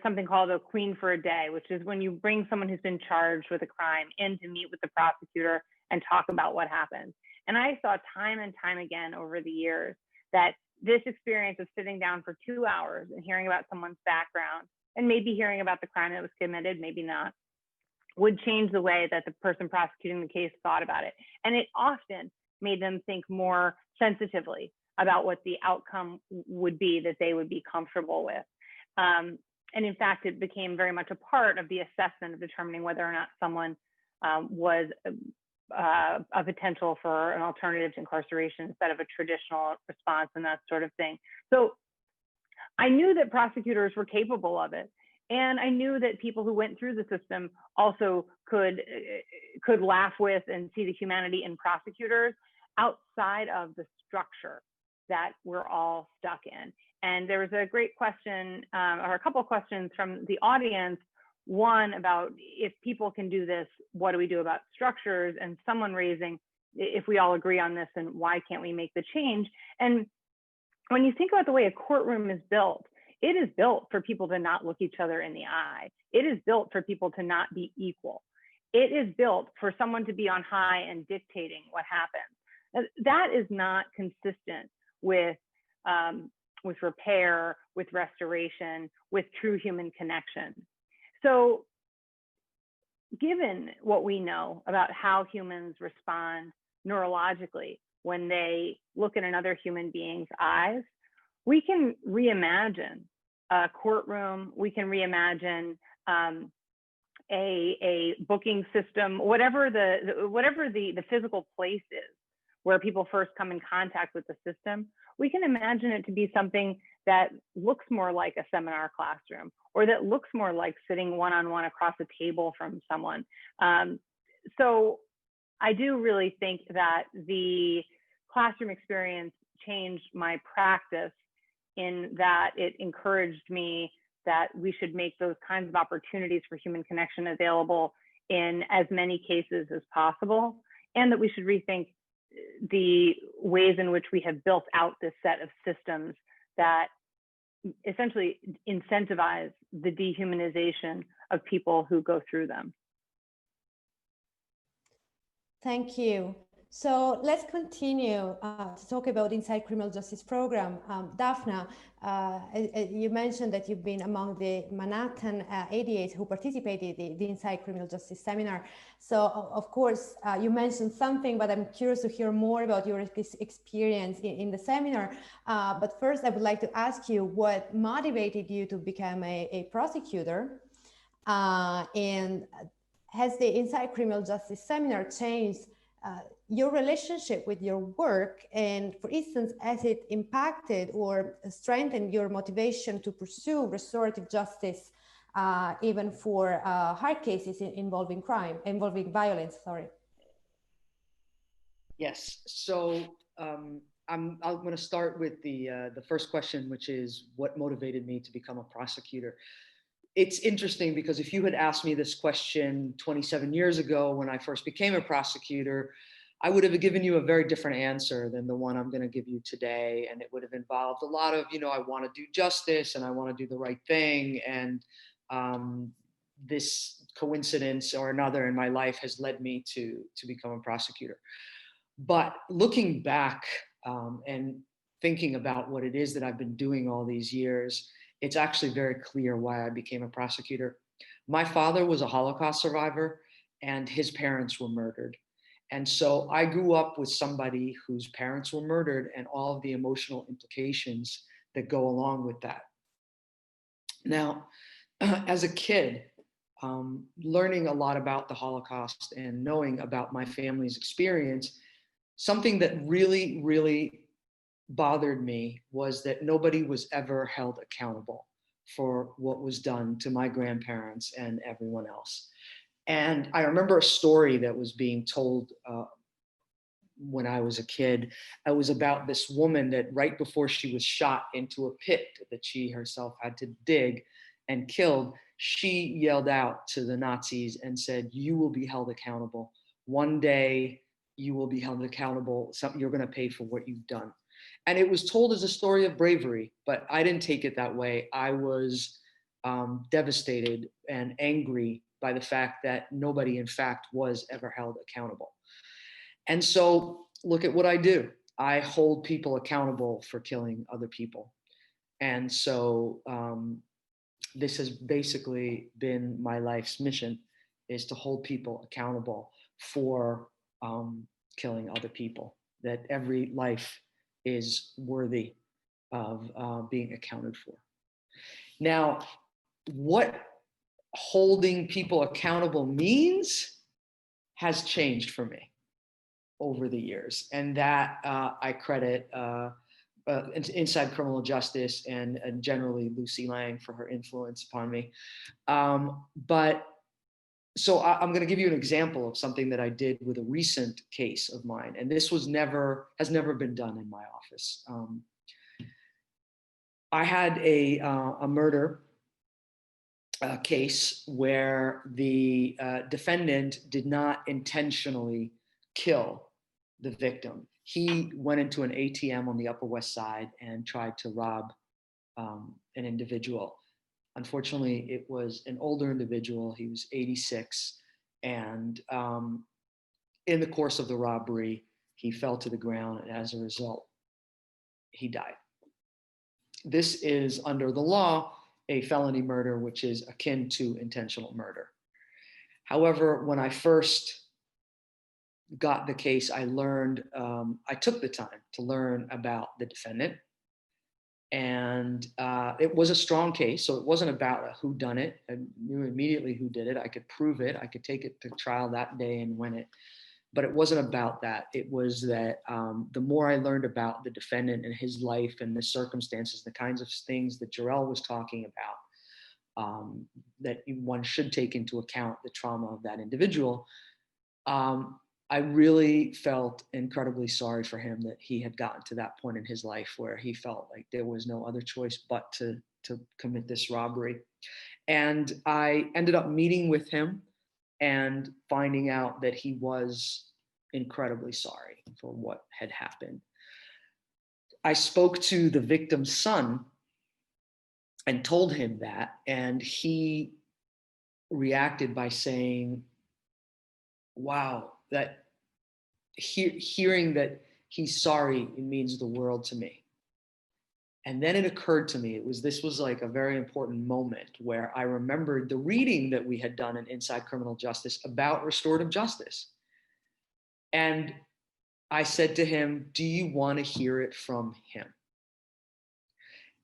C: something called a queen for a day, which is when you bring someone who's been charged with a crime in to meet with the prosecutor and talk about what happened. And I saw time and time again over the years that this experience of sitting down for 2 hours and hearing about someone's background and maybe hearing about the crime that was committed, maybe not, would change the way that the person prosecuting the case thought about it. And it often made them think more sensitively about what the outcome would be that they would be comfortable with. And in fact, it became very much a part of the assessment of determining whether or not someone was a potential for an alternative to incarceration instead of a traditional response and that sort of thing. So I knew that prosecutors were capable of it. And I knew that people who went through the system also could laugh with and see the humanity in prosecutors outside of the structure that we're all stuck in. And there was a great question, or a couple of questions from the audience. One about if people can do this, what do we do about structures? And someone raising, if we all agree on this, then why can't we make the change? And when you think about the way a courtroom is built, it is built for people to not look each other in the eye. It is built for people to not be equal. It is built for someone to be on high and dictating what happens. That is not consistent with repair, with restoration, with true human connection. So given what we know about how humans respond neurologically when they look in another human being's eyes, we can reimagine a courtroom, we can reimagine a booking system, whatever the physical place is where people first come in contact with the system. We can imagine it to be something that looks more like a seminar classroom, or that looks more like sitting one-on-one across a table from someone. So I do really think that the classroom experience changed my practice, in that it encouraged me that we should make those kinds of opportunities for human connection available in as many cases as possible, and that we should rethink the ways in which we have built out this set of systems that essentially incentivize the dehumanization of people who go through them.
B: Thank you. So let's continue to talk about Inside Criminal Justice Program. Dafna, you mentioned that you've been among the Manhattan ADAs who participated in the Inside Criminal Justice Seminar. So of course, you mentioned something, but I'm curious to hear more about your experience in the seminar. But first, I would like to ask you what motivated you to become a prosecutor? And has the Inside Criminal Justice Seminar changed your relationship with your work? And for instance, has it impacted or strengthened your motivation to pursue restorative justice, even for hard cases involving violence, sorry?
E: Yes, so I'm going to start with the first question, which is what motivated me to become a prosecutor. It's interesting because if you had asked me this question 27 years ago when I first became a prosecutor, I would have given you a very different answer than the one I'm going to give you today. And it would have involved a lot of, I want to do justice and I want to do the right thing. And this coincidence or another in my life has led me to become a prosecutor. But looking back and thinking about what it is that I've been doing all these years, it's actually very clear why I became a prosecutor. My father was a Holocaust survivor and his parents were murdered. And so I grew up with somebody whose parents were murdered and all of the emotional implications that go along with that. Now, as a kid, learning a lot about the Holocaust and knowing about my family's experience, something that really, really bothered me was that nobody was ever held accountable for what was done to my grandparents and everyone else. And I remember a story that was being told when I was a kid. It was about this woman that right before she was shot into a pit that she herself had to dig and killed, she yelled out to the Nazis and said, "You will be held accountable. One day you will be held accountable. You're going to pay for what you've done." And it was told as a story of bravery, but I didn't take it that way. I was devastated and angry by the fact that nobody, in fact, was ever held accountable. And so look at what I do. I hold people accountable for killing other people. And so this has basically been my life's mission, is to hold people accountable for killing other people, that every life is worthy of being accounted for. Now, what holding people accountable means has changed for me over the years. And that I credit Inside Criminal Justice and generally Lucy Lang for her influence upon me. But so I'm going to give you an example of something that I did with a recent case of mine. And this has never been done in my office. I had a murder case where the defendant did not intentionally kill the victim. He went into an ATM on the Upper West Side and tried to rob an individual. Unfortunately, it was an older individual. He was 86. And in the course of the robbery, he fell to the ground, and as a result, he died. This is, under the law, a felony murder, which is akin to intentional murder. However, when I first got the case, I learned, I took the time to learn about the defendant. And it was a strong case, so it wasn't about a whodunit. I knew immediately who did it. I could prove it. I could take it to trial that day and win it. But it wasn't about that. It was that the more I learned about the defendant and his life and the circumstances, the kinds of things that Jarrell was talking about, that one should take into account the trauma of that individual, I really felt incredibly sorry for him that he had gotten to that point in his life where he felt like there was no other choice but to commit this robbery. And I ended up meeting with him and finding out that he was incredibly sorry for what had happened. I spoke to the victim's son and told him that, and he reacted by saying, wow, that hearing that he's sorry, it means the world to me. And then it occurred to me, this was like a very important moment where I remembered the reading that we had done in Inside Criminal Justice about restorative justice. And I said to him, do you want to hear it from him?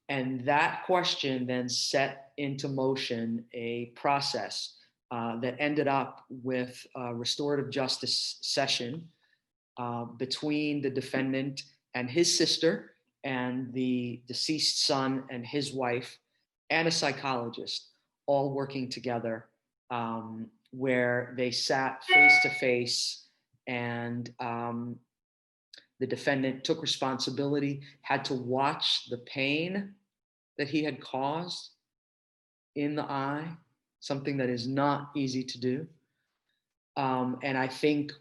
E: And that question then set into motion a process that ended up with a restorative justice session between the defendant and his sister and the deceased son and his wife and a psychologist, all working together, where they sat face to face, and the defendant took responsibility, had to watch the pain that he had caused in the eye, something that is not easy to do. And I think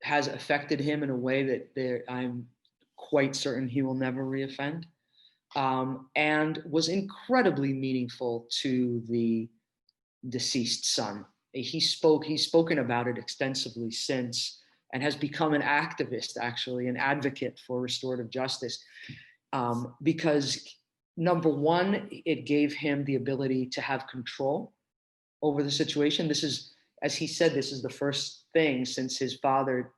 E: has affected him in a way that I'm quite certain he will never reoffend, and was incredibly meaningful to the deceased son. He's spoken about it extensively since, and has become an activist, actually, an advocate for restorative justice, because number one, it gave him the ability to have control over the situation. This is, as he said, this is the first thing since his father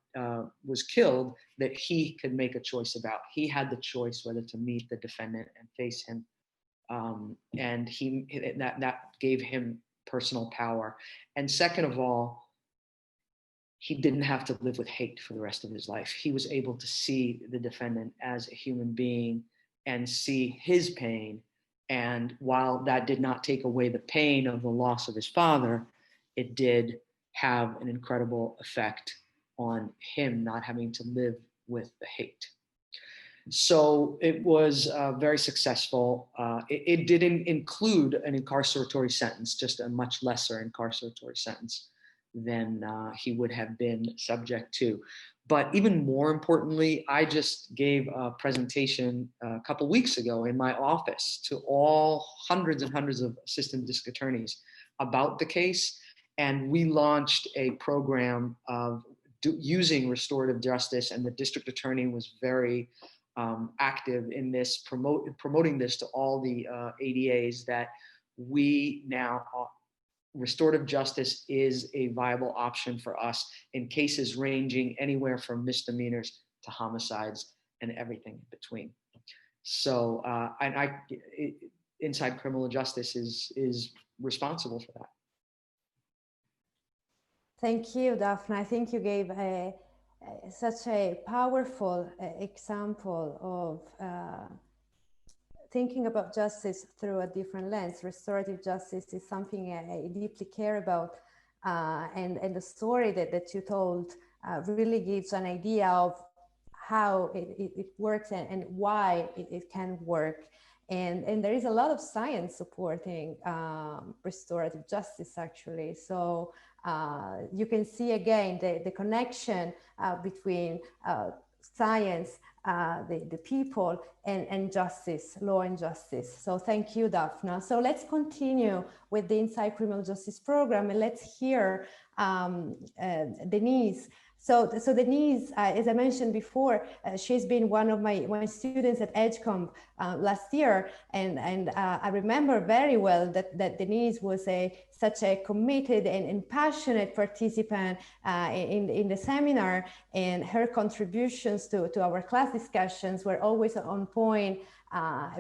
E: was killed that he could make a choice about. He had the choice whether to meet the defendant and face him, and that gave him personal power. And second of all, he didn't have to live with hate for the rest of his life. He was able to see the defendant as a human being and see his pain. And while that did not take away the pain of the loss of his father, it did have an incredible effect on him not having to live with the hate. So it was very successful. It didn't include an incarceratory sentence, just a much lesser incarceratory sentence than he would have been subject to. But even more importantly, I just gave a presentation a couple weeks ago in my office to all hundreds and hundreds of assistant district attorneys about the case. And we launched a program of using restorative justice, and the district attorney was very active in this, promoting this to all the ADAs, that we now, restorative justice is a viable option for us in cases ranging anywhere from misdemeanors to homicides and everything in between. So Inside Criminal Justice is responsible for that.
B: Thank you, Dafna. I think you gave such a powerful example of thinking about justice through a different lens. Restorative justice is something I deeply care about, and the story that you told really gives an idea of how it works and why it can work. And there is a lot of science supporting restorative justice, actually. So you can see again the connection between science, the people, and justice, law and justice. So thank you, Dafna. So let's continue with the Inside Criminal Justice Program, and let's hear Denise. So Denise, as I mentioned before, she's been one of my students at EdgeComp last year, and I remember very well that Denise was such a committed and passionate participant in the seminar, and her contributions to our class discussions were always on point,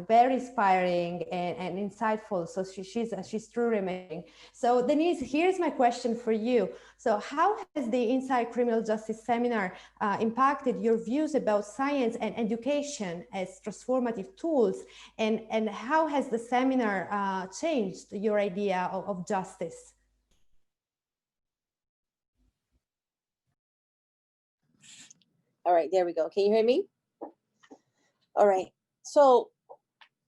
B: very inspiring and insightful. So she's truly amazing. So Denise, here's my question for you. So how has the Inside Criminal Justice Seminar impacted your views about science and education as transformative tools? And how has the seminar changed your idea of justice?
F: All right, there we go. Can you hear me? All right. So,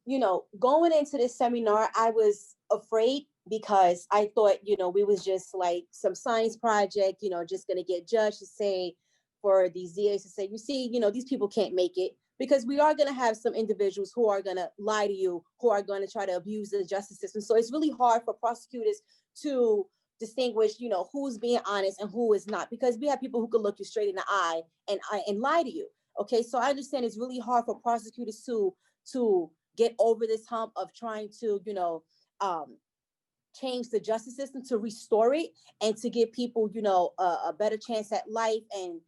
F: you know, going into this seminar, I was afraid because I thought, you know, we was just like some science project, you know, just going to get judged to say, for these DAs to say, you see, you know, these people can't make it, because we are going to have some individuals who are going to lie to you, who are going to try to abuse the justice system. So it's really hard for prosecutors to distinguish, you know, who's being honest and who is not, because we have people who could look you straight in the eye and lie to you. Okay, so I understand it's really hard for prosecutors to get over this hump of trying to, you know, change the justice system, to restore it, and to give people, you know, a better chance at life. And,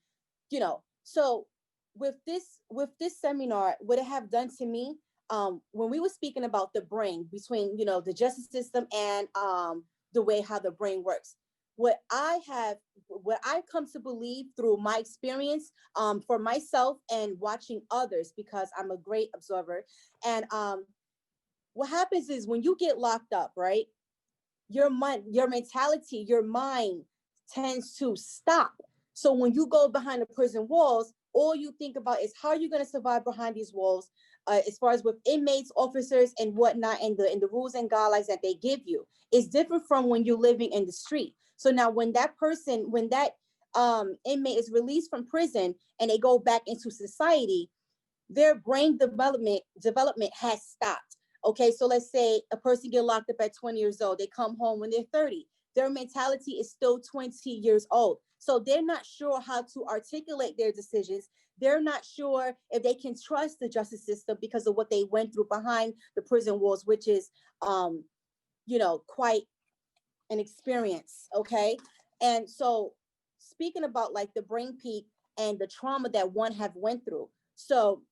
F: you know, so with this seminar, what it have done to me, when we were speaking about the brain, between, you know, the justice system and the way how the brain works, what I've come to believe through my experience, for myself and watching others, because I'm a great observer. And what happens is when you get locked up, right, your mentality, your mind tends to stop. So when you go behind the prison walls, all you think about is how you're going to survive behind these walls, as far as with inmates, officers, and whatnot, and the rules and guidelines that they give you. It's different from when you're living in the street. So now when that inmate is released from prison and they go back into society, their brain development has stopped. Okay, so let's say a person get locked up at 20 years old, they come home when they're 30. Their mentality is still 20 years old. So they're not sure how to articulate their decisions. They're not sure if they can trust the justice system because of what they went through behind the prison walls, which is, you know, quite an experience, okay? And so speaking about like the brain peak and the trauma that one have went through. So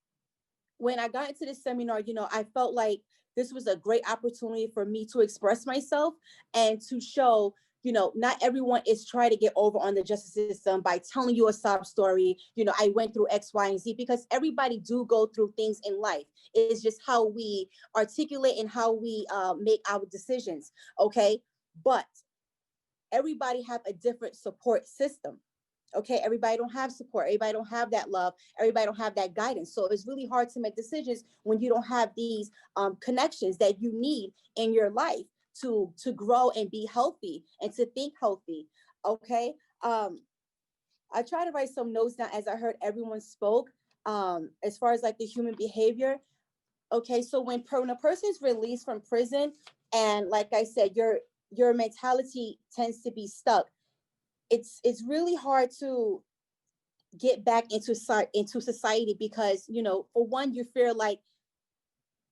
F: when I got into this seminar, you know, I felt like this was a great opportunity for me to express myself and to show, you know, not everyone is trying to get over on the justice system by telling you a sob story. You know, I went through X, Y, and Z, because everybody do go through things in life. It's just how we articulate and how we make our decisions, okay? But everybody have a different support system. Okay, everybody don't have support. Everybody don't have that love. Everybody don't have that guidance. So it's really hard to make decisions when you don't have these connections that you need in your life to grow and be healthy and to think healthy. Okay, I try to write some notes down as I heard everyone spoke, as far as like the human behavior. Okay, so when a person is released from prison, and like I said, your mentality tends to be stuck. It's really hard to get back into society because, you know, for one, you feel like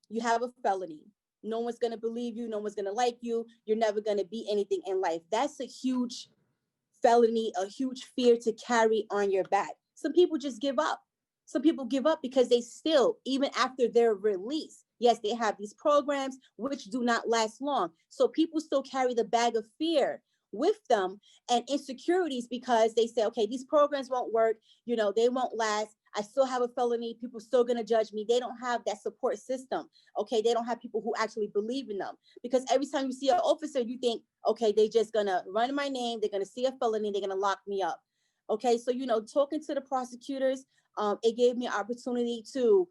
F: you have a felony. No one's going to believe you. No one's going to like you. You're never going to be anything in life. That's a huge felony, a huge fear to carry on your back. Some people just give up. Some people give up because they still, even after their release, yes, they have these programs which do not last long. So people still carry the bag of fear with them and insecurities because they say, okay, these programs won't work, you know, they won't last. I still have a felony. People still going to judge me. They don't have that support system. Okay, they don't have people who actually believe in them, because every time you see an officer, you think, okay, they just going to run my name. They're going to see a felony. They're going to lock me up. Okay, so, you know, talking to the prosecutors, it gave me an opportunity to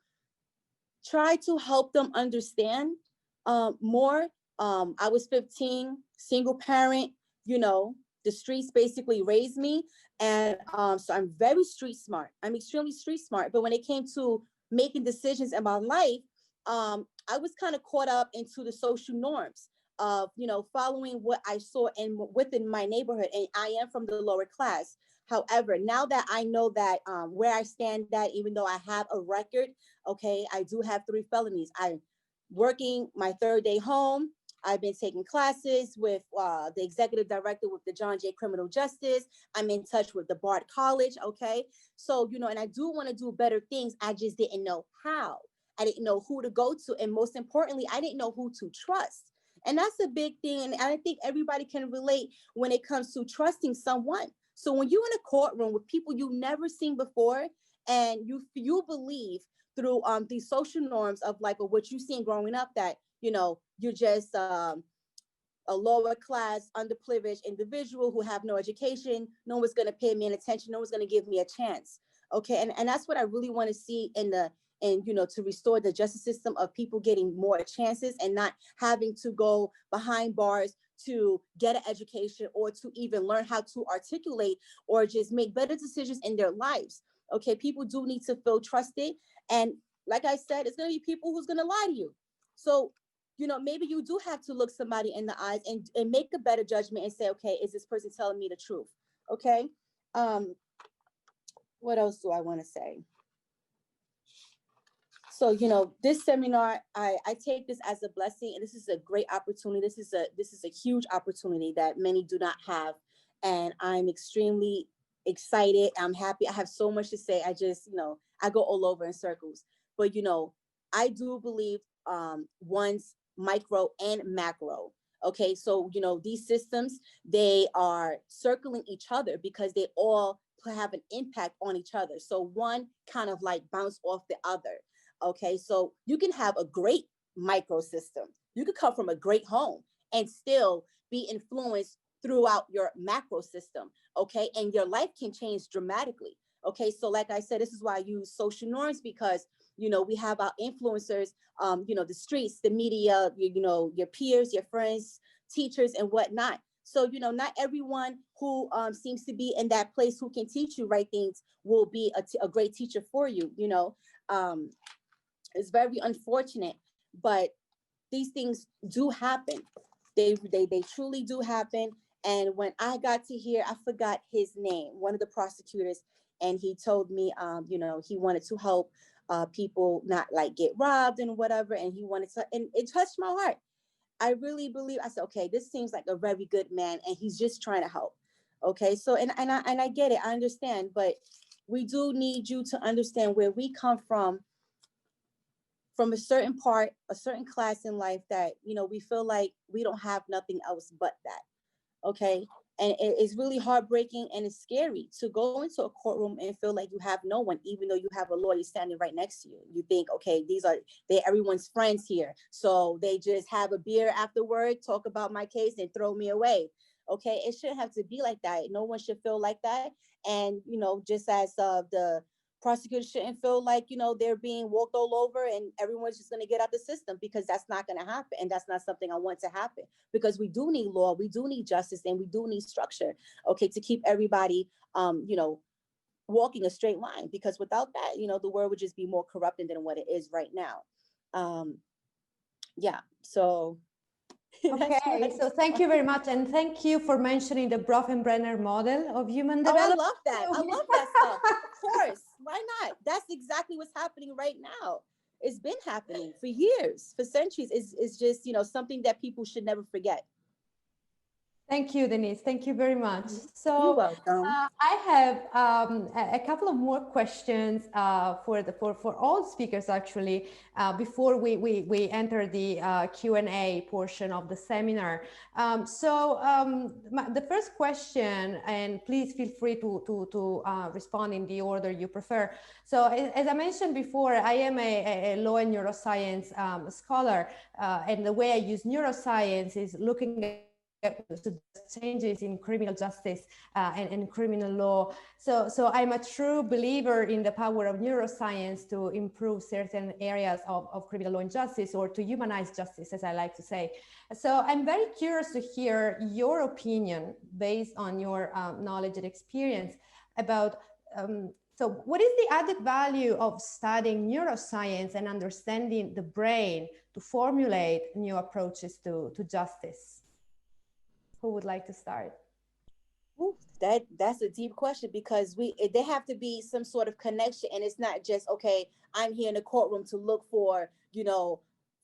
F: try to help them understand more. I was 15, single parent, you know, the streets basically raised me. And so I'm very street smart. I'm extremely street smart. But when it came to making decisions in my life, I was kind of caught up into the social norms of, you know, following what I saw within my neighborhood. And I am from the lower class. However, now that I know that where I stand at, even though I have a record, okay, I do have 3 felonies. I'm working my 3rd day home. I've been taking classes with the executive director with the John Jay Criminal Justice. I'm in touch with the Bard College, okay? So, you know, and I do want to do better things. I just didn't know how. I didn't know who to go to. And most importantly, I didn't know who to trust. And that's a big thing. And I think everybody can relate when it comes to trusting someone. So when you're in a courtroom with people you've never seen before, and you believe through these social norms of like what you've seen growing up that, you know, you're just a lower class, underprivileged individual who have no education. No one's going to pay me any attention. No one's going to give me a chance. Okay. And that's what I really want to see you know, to restore the justice system of people getting more chances and not having to go behind bars to get an education or to even learn how to articulate or just make better decisions in their lives. Okay. People do need to feel trusted. And like I said, it's going to be people who's going to lie to you. So, you know, maybe you do have to look somebody in the eyes and make a better judgment and say, okay, is this person telling me the truth? Okay. What else do I want to say? So, you know, this seminar, I take this as a blessing, and this is a great opportunity. This is a huge opportunity that many do not have. And I'm extremely excited. I'm happy. I have so much to say. I just, you know, I go all over in circles. But, you know, I do believe one's micro and macro. Okay, so, you know, these systems, they are circling each other because they all have an impact on each other. So one kind of like bounce off the other. Okay, so you can have a great microsystem. You could come from a great home and still be influenced throughout your macro system. Okay, and your life can change dramatically. Okay, so like I said, this is why I use social norms, because, you know, we have our influencers, you know, the streets, the media, you know, your peers, your friends, teachers, and whatnot. So, you know, not everyone who seems to be in that place who can teach you right things will be a great teacher for you. You know, it's very unfortunate, but these things do happen. They truly do happen. And when I got to hear, I forgot his name, one of the prosecutors, and he told me, you know, he wanted to help people not like get robbed and whatever. And he wanted to, and it touched my heart. I really believe, I said, okay, this seems like a very good man, and he's just trying to help. Okay, so, and I get it, I understand, but we do need you to understand where we come from a certain part, a certain class in life that, you know, we feel like we don't have nothing else but that. Okay. And it's really heartbreaking, and it's scary to go into a courtroom and feel like you have no one, even though you have a lawyer standing right next to you. You think, okay, they're everyone's friends here. So they just have a beer afterward, talk about my case, and throw me away. Okay. It shouldn't have to be like that. No one should feel like that. And, you know, just as the prosecutors shouldn't feel like, you know, they're being walked all over and everyone's just going to get out the system, because that's not going to happen. And that's not something I want to happen, because we do need law, we do need justice, and we do need structure, okay, to keep everybody, you know, walking a straight line, because without that, you know, the world would just be more corrupted than what it is right now. Yeah, so.
B: Okay, so thank you very much. And thank you for mentioning the Bronfenbrenner model of human development.
F: I love that. I love that stuff. Of course. Why not? That's exactly what's happening right now. It's been happening for years, for centuries. It's just, you know, something that people should never forget.
B: Thank you, Denise. Thank you very much. So
F: you're welcome.
B: I have a couple of more questions for all speakers, actually, before we enter the Q&A portion of the seminar. The first question, and please feel free to respond in the order you prefer. So as I mentioned before, I am a law and neuroscience scholar, and the way I use neuroscience is looking changes in criminal justice and criminal law. So I'm a true believer in the power of neuroscience to improve certain areas of criminal law and justice, or to humanize justice, as I like to say. So I'm very curious to hear your opinion based on your knowledge and experience about so what is the added value of studying neuroscience and understanding the brain to formulate new approaches to justice? Who would like to start?
F: Ooh, that's a deep question, because there have to be some sort of connection, and it's not just, okay, I'm here in the courtroom to look for,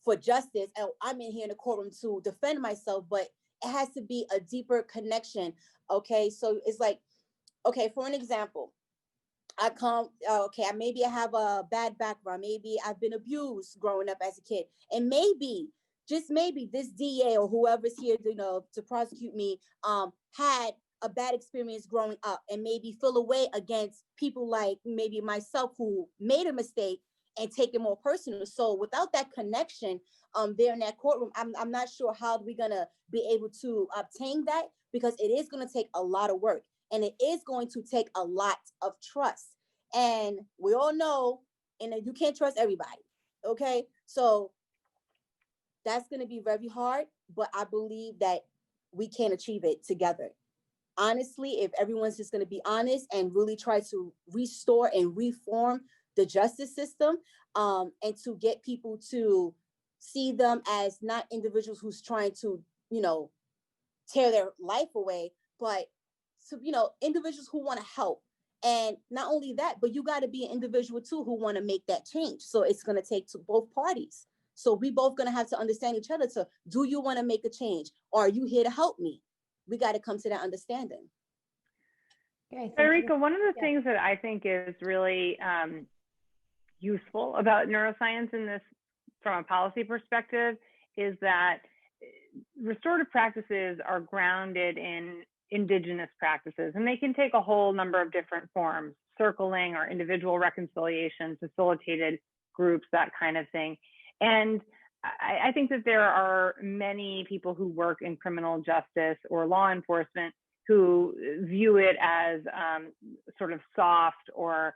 F: for justice, and I'm in here in the courtroom to defend myself, but it has to be a deeper connection. Okay, so it's like, okay, for an example, maybe I have a bad background. Maybe I've been abused growing up as a kid. And maybe, just maybe, this DA or whoever's here, to prosecute me, had a bad experience growing up, and maybe feel away against people like maybe myself who made a mistake and take it more personal. So without that connection there in that courtroom, I'm not sure how we're gonna be able to obtain that, because it is gonna take a lot of work. And it is going to take a lot of trust. And we all know, and you can't trust everybody. Okay. So that's going to be very hard, but I believe that we can achieve it together. Honestly, if everyone's just going to be honest and really try to restore and reform the justice system, and to get people to see them as not individuals who's trying to, tear their life away, but so, individuals who want to help. And not only that, but you got to be an individual too who want to make that change. So it's going to take to both parties. So we both going to have to understand each other. To, do you want to make a change, or are you here to help me? We got to come to that understanding.
B: Okay,
C: Federica, one of the things that I think is really useful about neuroscience in this, from a policy perspective, is that restorative practices are grounded in indigenous practices, and they can take a whole number of different forms: circling or individual reconciliation, facilitated groups, that kind of thing. And I think that there are many people who work in criminal justice or law enforcement who view it as sort of soft or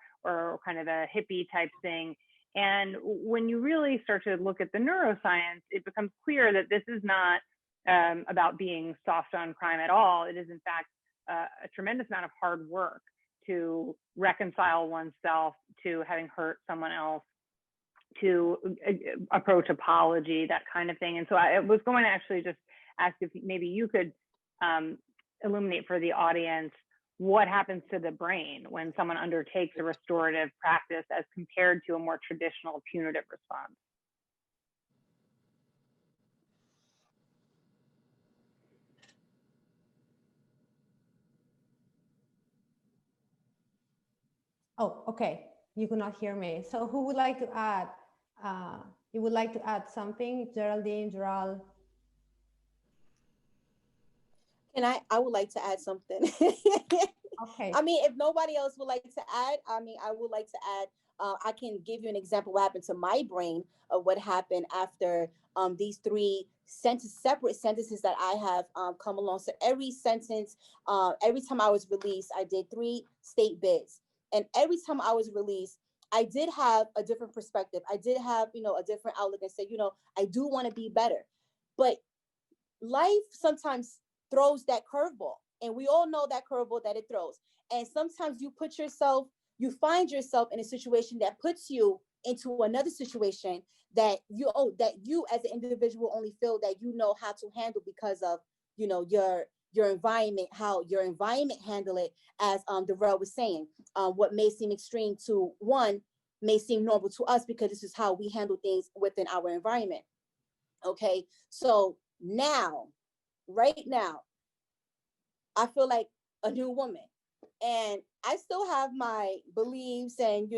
C: kind of a hippie type thing. And when you really start to look at the neuroscience, it becomes clear that this is not about being soft on crime at all. It is, in fact, a tremendous amount of hard work to reconcile oneself to having hurt someone else, to approach apology, that kind of thing. And so I was going to actually just ask if maybe you could illuminate for the audience what happens to the brain when someone undertakes a restorative practice as compared to a more traditional punitive response.
B: Oh, okay. You could not hear me. So who would like to add? You would like to add something, Geraldine, Jarrell?
F: And I would like to add something.
B: Okay.
F: I mean, if nobody else would like to add, I would like to add. I can give you an example of what happened to my brain, of what happened after these three separate sentences that I have come along. So every sentence, every time I was released, I did 3 state bids. And every time I was released, I did have a different perspective. I did have, a different outlook, and say, I do want to be better. But life sometimes throws that curveball. And we all know that curveball that it throws. And sometimes you find yourself in a situation that puts you into another situation that you as an individual only feel that you know how to handle because of, your environment, how your environment handle it, as Jarrell was saying. What may seem extreme to one may seem normal to us, because this is how we handle things within our environment. Okay, so right now, I feel like a new woman, and I still have my beliefs, and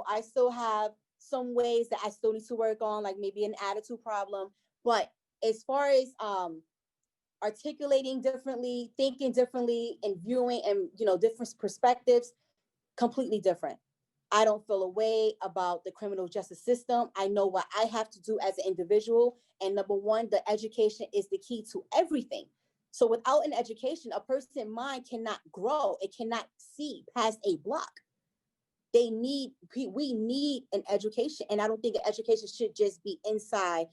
F: I still have some ways that I still need to work on, like maybe an attitude problem. But as far as articulating differently, thinking differently, and viewing and different perspectives, completely different. I don't feel a way about the criminal justice system. I know what I have to do as an individual, and number one, the education is the key to everything. So without an education, a person's mind cannot grow. It cannot see past a block. We need an education. And I don't think an education should just be inside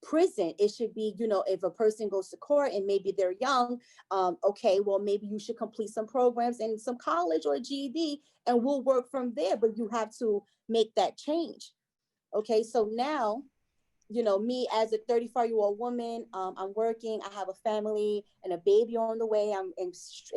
F: prison. It should be, you know, if a person goes to court and maybe they're young, okay, well, maybe you should complete some programs in some college or GED, and we'll work from there. But you have to make that change. Okay, so now, you know, me as a 35-year-old woman, I'm working, I have a family and a baby on the way. I'm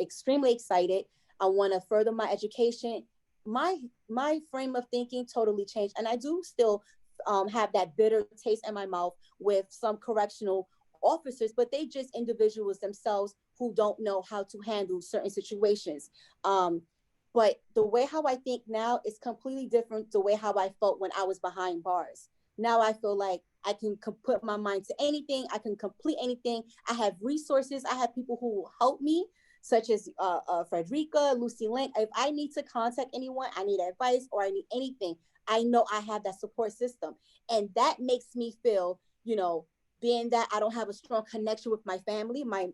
F: extremely excited. I want to further my education. My frame of thinking totally changed. And I do still have that bitter taste in my mouth with some correctional officers, but they just individuals themselves who don't know how to handle certain situations. But the way how I think now is completely different the way how I felt when I was behind bars. Now I feel like I can put my mind to anything. I can complete anything. I have resources. I have people who will help me, such as Federica, Lucy Link. If I need to contact anyone, I need advice or I need anything, I know I have that support system. And that makes me feel, you know, being that I don't have a strong connection with my family, my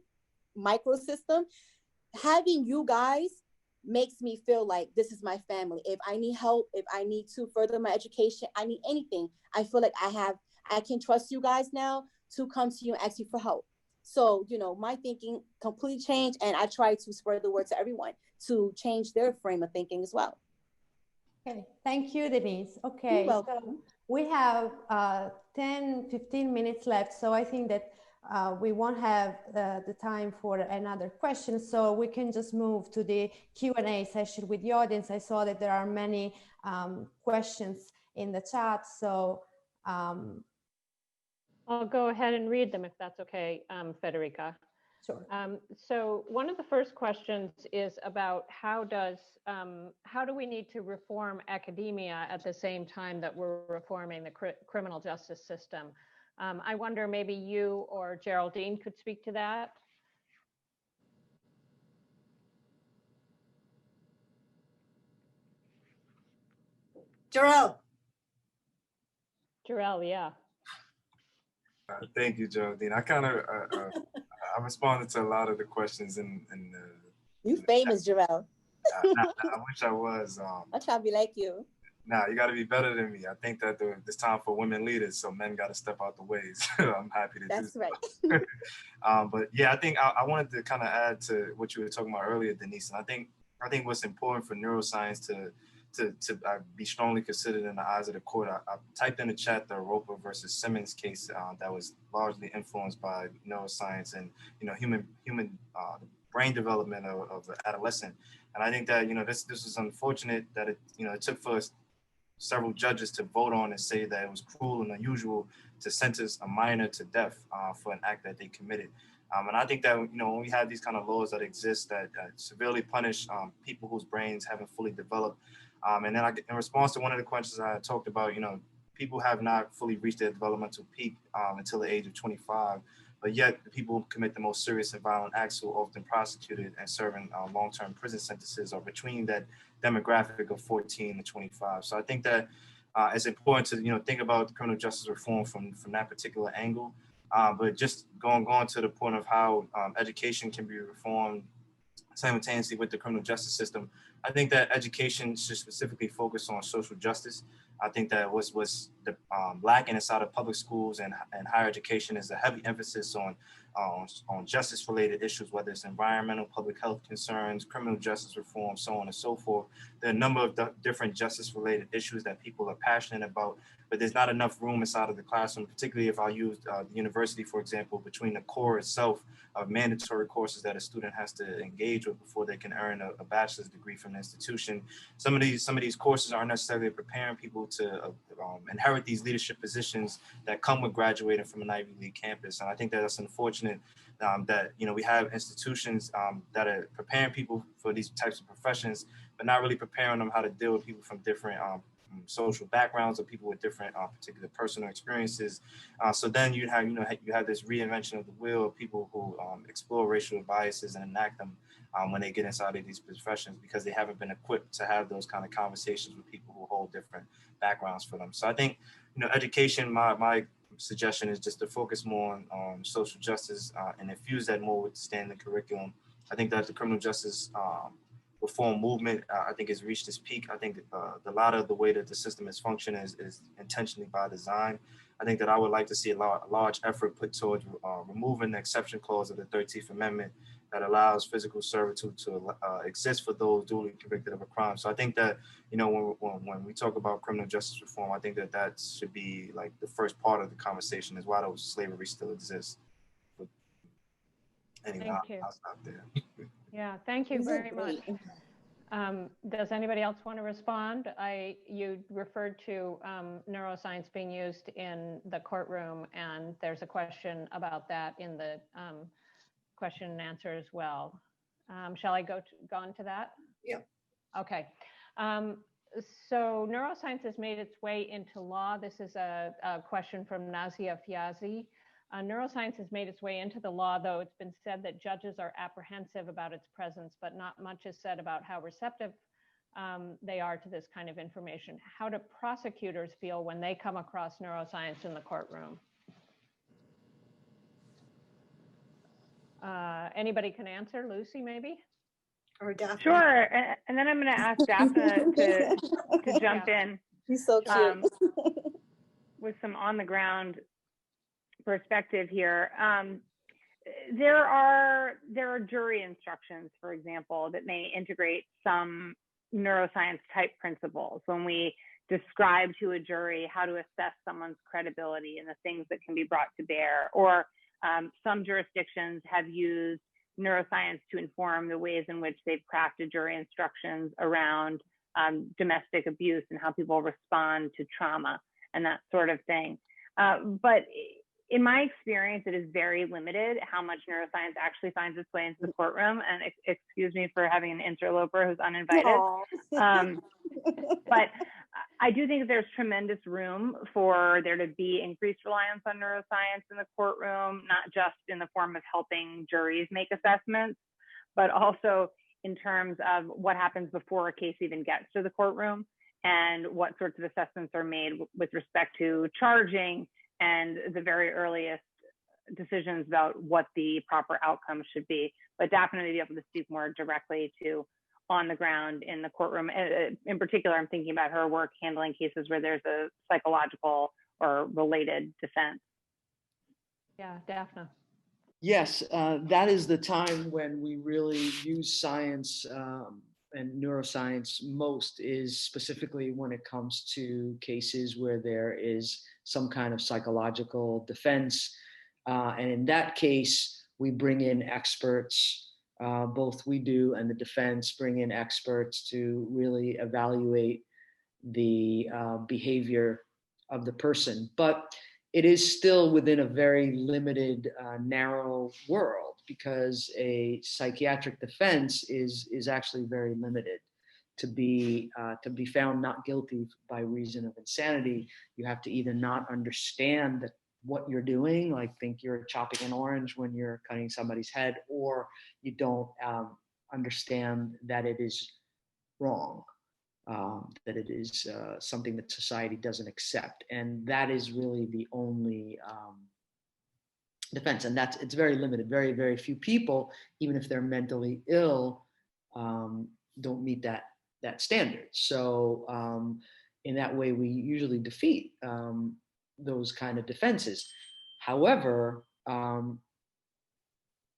F: microsystem, having you guys makes me feel like this is my family. If I need help, if I need to further my education, I need anything, I feel like I can trust you guys now to come to you and ask you for help. So, you know, my thinking completely changed, and I try to spread the word to everyone to change their frame of thinking as well.
B: Okay, thank you, Denise. Okay, so we have 10-15 minutes left, so I think that we won't have the time for another question, so we can just move to the Q&A session with the audience. I saw that there are many questions in the chat, so
A: I'll go ahead and read them if that's okay, Federica.
B: Sure.
A: So one of the first questions is about how do we need to reform academia at the same time that we're reforming the criminal justice system? I wonder maybe you or Geraldine could speak to that.
G: Jarrell.
A: Jarrell, yeah.
D: Thank you, Geraldine. I kind of I responded to a lot of the questions in
F: You famous, Jarrell.
D: I wish I was.
F: I'm trying to be like you.
D: Nah, you got to be better than me. I think that it's time for women leaders, so men got to step out the ways. I'm happy to do
F: That's
D: so.
F: right.
D: But yeah, I think I wanted to kind of add to what you were talking about earlier, Denise. And I think what's important for neuroscience to be strongly considered in the eyes of the court. I typed in the chat the Roper versus Simmons case that was largely influenced by neuroscience and, you know, human brain development of the adolescent. And I think that, you know, this is unfortunate that it took for several judges to vote on and say that it was cruel and unusual to sentence a minor to death for an act that they committed. And I think that, you know, when we have these kind of laws that exist that severely punish people whose brains haven't fully developed. And then in response to one of the questions I talked about, you know, people have not fully reached their developmental peak until the age of 25. But yet the people who commit the most serious and violent acts who are often prosecuted and serving long-term prison sentences are between that demographic of 14 to 25. So I think that it's important to, you know, think about criminal justice reform from that particular angle. But just going to the point of how education can be reformed simultaneously with the criminal justice system, I think that education should specifically focus on social justice. I think that what's lacking inside of public schools and higher education is a heavy emphasis on justice-related issues, whether it's environmental, public health concerns, criminal justice reform, so on and so forth. There are a number of different justice-related issues that people are passionate about, but there's not enough room inside of the classroom, particularly if I use the university, for example, between the core itself of mandatory courses that a student has to engage with before they can earn a bachelor's degree from the institution. Some of these courses aren't necessarily preparing people to inherit these leadership positions that come with graduating from an Ivy League campus. And I think that's unfortunate that, you know, we have institutions that are preparing people for these types of professions, but not really preparing them how to deal with people from different social backgrounds or people with different particular personal experiences. So then you have this reinvention of the wheel of people who explore racial biases and enact them when they get inside of these professions because they haven't been equipped to have those kind of conversations with people who hold different backgrounds for them. So I think, you know, education, my suggestion is just to focus more on social justice and infuse that more with standard curriculum. I think that the criminal justice reform movement, I think, has reached its peak. I think a lot of the way that the system is functioning is intentionally by design. I think that I would like to see a large effort put towards removing the exception clause of the 13th Amendment that allows physical servitude to exist for those duly convicted of a crime. So I think that, you know, when we talk about criminal justice reform, I think that that should be like the first part of the conversation, is why those slavery still exists. But anyway, I'll stop there.
A: Yeah, thank you very much. Does anybody else want to respond? You referred to neuroscience being used in the courtroom, and there's a question about that in the question and answer as well. Shall I go on to that?
G: Yeah.
A: Okay. So neuroscience has made its way into law. This is a question from Nazia Fiazi. Neuroscience has made its way into the law, though it's been said that judges are apprehensive about its presence, but not much is said about how receptive they are to this kind of information. How do prosecutors feel when they come across neuroscience in the courtroom? Anybody can answer? Lucy, maybe?
G: Or Dafna?
C: Sure, and then I'm going to ask Dafna to jump in.
F: He's so cute.
C: With some on-the-ground perspective here. There are jury instructions, for example, that may integrate some neuroscience type principles when we describe to a jury how to assess someone's credibility and the things that can be brought to bear. Or some jurisdictions have used neuroscience to inform the ways in which they've crafted jury instructions around domestic abuse and how people respond to trauma and that sort of thing. But in my experience, it is very limited how much neuroscience actually finds its way into the courtroom. And excuse me for having an interloper who's uninvited. But I do think there's tremendous room for there to be increased reliance on neuroscience in the courtroom, not just in the form of helping juries make assessments, but also in terms of what happens before a case even gets to the courtroom and what sorts of assessments are made with respect to charging and the very earliest decisions about what the proper outcome should be. But definitely be able to speak more directly to on the ground in the courtroom. In particular, I'm thinking about her work handling cases where there's a psychological or related defense.
A: Yeah, Dafna.
E: Yes, that is the time when we really use science and neuroscience most, is specifically when it comes to cases where there is some kind of psychological defense. And in that case, we bring in experts, both we do and the defense bring in experts to really evaluate the behavior of the person. But it is still within a very limited, narrow world, because a psychiatric defense is actually very limited. To be found not guilty by reason of insanity, you have to either not understand what you're doing, like think you're chopping an orange when you're cutting somebody's head, or you don't understand that it is wrong, that it is something that society doesn't accept. And that is really the only defense. And it's very limited. Very, very few people, even if they're mentally ill, don't meet that standard. So in that way, we usually defeat those kind of defenses. However,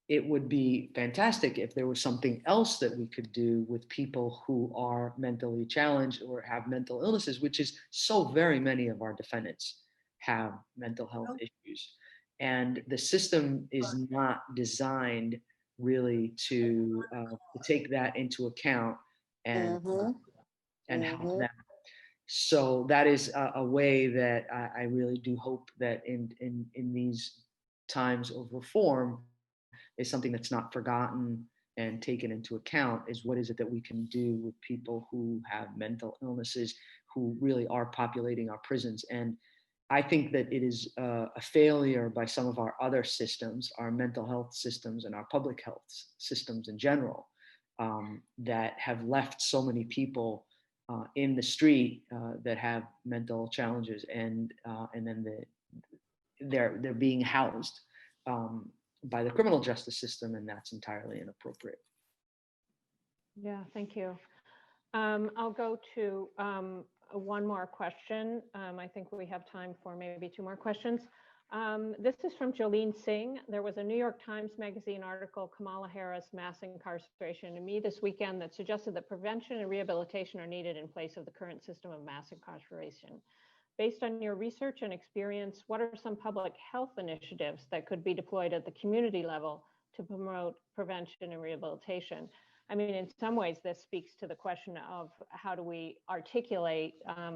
E: it would be fantastic if there was something else that we could do with people who are mentally challenged or have mental illnesses, which is so very many of our defendants have mental health issues. And the system is not designed really to take that into account and help them. So that is a way that I really do hope that in these times of reform is something that's not forgotten and taken into account, is what is it that we can do with people who have mental illnesses, who really are populating our prisons. And I think that it is a failure by some of our other systems, our mental health systems and our public health systems in general, that have left so many people in the street that have mental challenges, and then they're being housed by the criminal justice system, and that's entirely inappropriate.
A: Yeah, thank you. I'll go to one more question. I think we have time for maybe two more questions. This is from Jolene Singh. There was a New York Times Magazine article, Kamala Harris, Mass Incarceration to Me this weekend, that suggested that prevention and rehabilitation are needed in place of the current system of mass incarceration. Based on your research and experience, what are some public health initiatives that could be deployed at the community level to promote prevention and rehabilitation? I mean, in some ways, this speaks to the question of how do we articulate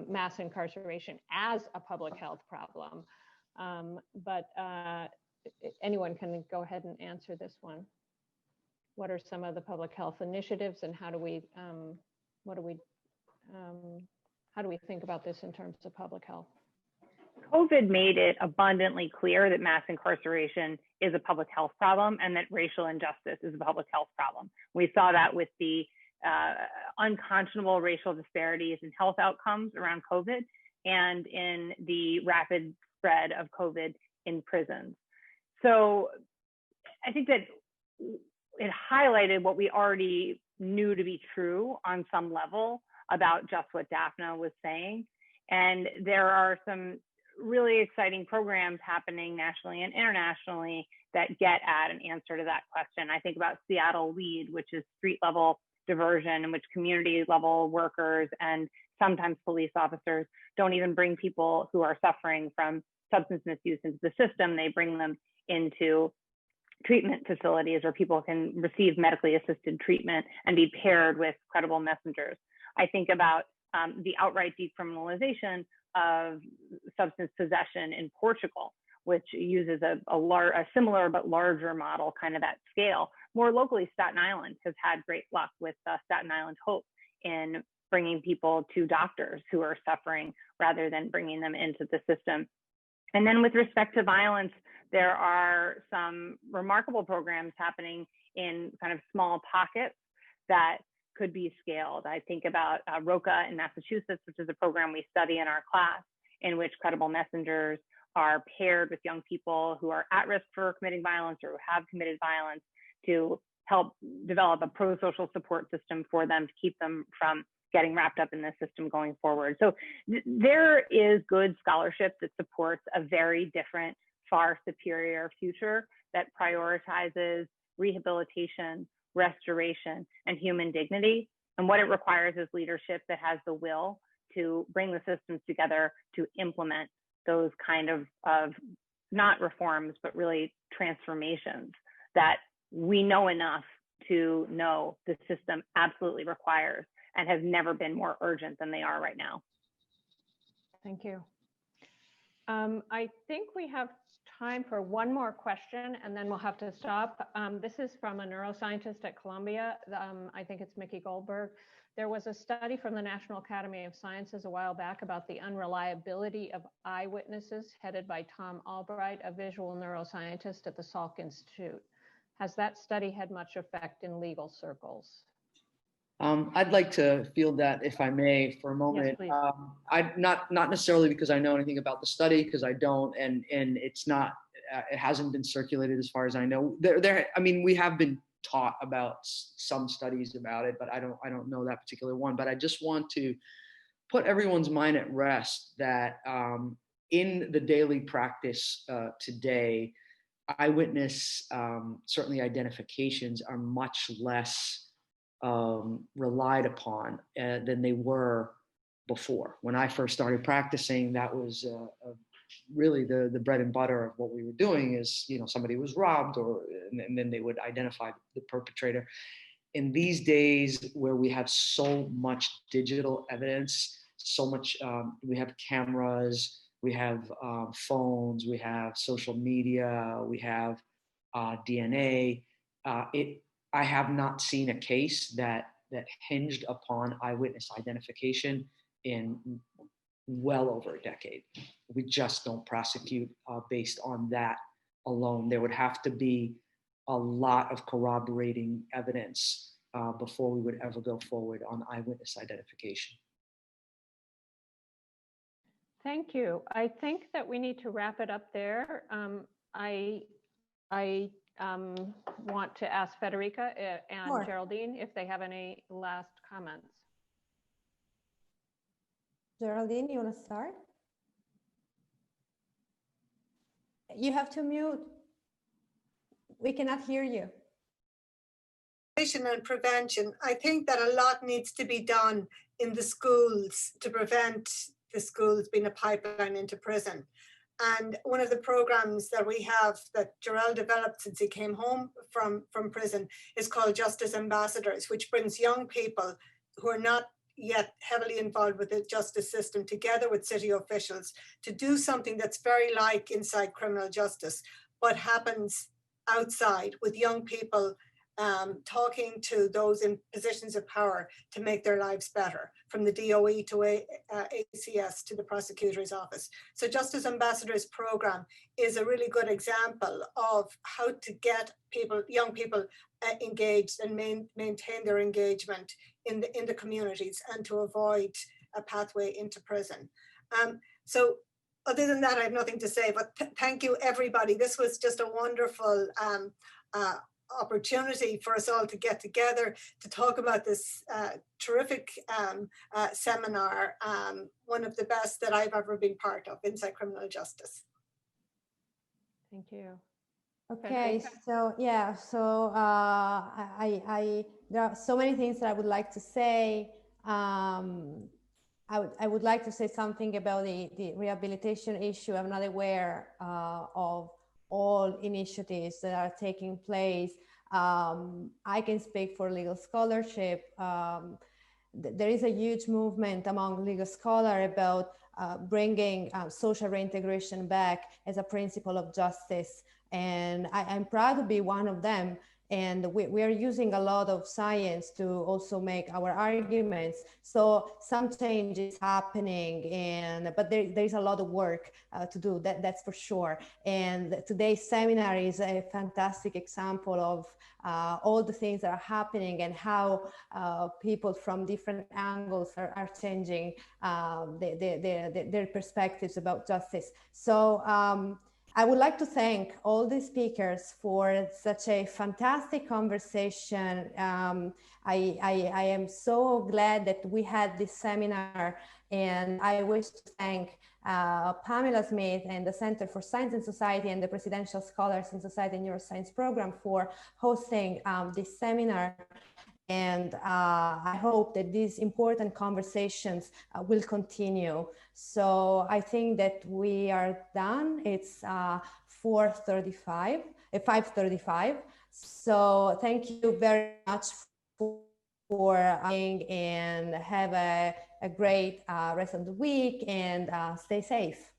A: mass incarceration as a public health problem. But anyone can go ahead and answer this one. What are some of the public health initiatives, and how do we think about this in terms of public health?
C: COVID made it abundantly clear that mass incarceration is a public health problem and that racial injustice is a public health problem. We saw that with the unconscionable racial disparities in health outcomes around COVID and in the rapid spread of COVID in prisons. So I think that it highlighted what we already knew to be true on some level about just what Dafna was saying. And there are some really exciting programs happening nationally and internationally that get at an answer to that question. I think about Seattle Lead, which is street level diversion, in which community level workers and sometimes police officers don't even bring people who are suffering from substance misuse into the system. They bring them into treatment facilities where people can receive medically assisted treatment and be paired with credible messengers. I think about the outright decriminalization of substance possession in Portugal, which uses a similar but larger model kind of at scale. More locally, Staten Island has had great luck with Staten Island Hope in bringing people to doctors who are suffering rather than bringing them into the system. And then with respect to violence, there are some remarkable programs happening in kind of small pockets that could be scaled. I think about ROCA in Massachusetts, which is a program we study in our class, in which credible messengers are paired with young people who are at risk for committing violence or who have committed violence to help develop a pro-social support system for them to keep them from getting wrapped up in this system going forward. So there is good scholarship that supports a very different, far superior future that prioritizes rehabilitation, restoration, and human dignity. And what it requires is leadership that has the will to bring the systems together to implement those kind of not reforms, but really transformations that we know enough to know the system absolutely requires and have never been more urgent than they are right now.
A: Thank you. I think we have time for one more question and then we'll have to stop. This is from a neuroscientist at Columbia. I think it's Mickey Goldberg. There was a study from the National Academy of Sciences a while back about the unreliability of eyewitnesses, headed by Tom Albright, a visual neuroscientist at the Salk Institute. Has that study had much effect in legal circles?
E: I'd like to field that, if I may, for a moment.
A: Yes,
E: not necessarily because I know anything about the study, because I don't, and it's not, it hasn't been circulated as far as I know. I mean, we have been taught about some studies about it, but I don't know that particular one. But I just want to put everyone's mind at rest that in the daily practice today, eyewitness certainly identifications are much less relied upon than they were before. When I first started practicing, that was really the bread and butter of what we were doing. Is, you know, somebody was robbed, and then they would identify the perpetrator. In these days where we have so much digital evidence, so much, we have cameras, we have phones, we have social media, we have DNA. I have not seen a case that hinged upon eyewitness identification in well over a decade. We just don't prosecute based on that alone. There would have to be a lot of corroborating evidence before we would ever go forward on eyewitness identification.
A: Thank you. I think that we need to wrap it up there. I want to ask Federica and
B: Sure.
A: Geraldine if they have any last comments.
B: Geraldine, you want to start? You have to mute. We cannot hear you.
G: And prevention. I think that a lot needs to be done in the schools to prevent the schools being a pipeline into prison. And one of the programs that we have that Jarrell developed since he came home from prison is called Justice Ambassadors, which brings young people who are not yet heavily involved with the justice system together with city officials to do something that's very like inside criminal justice, but happens outside with young people talking to those in positions of power to make their lives better, from the DOE to ACS to the prosecutor's office. So Justice Ambassadors program is a really good example of how to get people, young people engaged and maintain their engagement in the communities and to avoid a pathway into prison. So other than that, I have nothing to say, but thank you everybody. This was just a wonderful opportunity for us all to get together to talk about this terrific seminar, one of the best that I've ever been part of inside criminal justice.
A: Thank you.
B: Okay, so yeah, so there are so many things that I would like to say. I would like to say something about the rehabilitation issue. I'm not aware of all initiatives that are taking place. I can speak for legal scholarship. There is a huge movement among legal scholars about bringing social reintegration back as a principle of justice. And I'm proud to be one of them. And we are using a lot of science to also make our arguments. So some change is happening, but there's a lot of work to do, that's for sure. And today's seminar is a fantastic example of all the things that are happening and how people from different angles are changing their perspectives about justice. So I would like to thank all the speakers for such a fantastic conversation. I am so glad that we had this seminar, and I wish to thank Pamela Smith and the Center for Science and Society and the Presidential Scholars in Society and Neuroscience Program for hosting this seminar. And I hope that these important conversations will continue. So I think that we are done. It's 5:35. So thank you very much for being, and have a great rest of the week, and stay safe.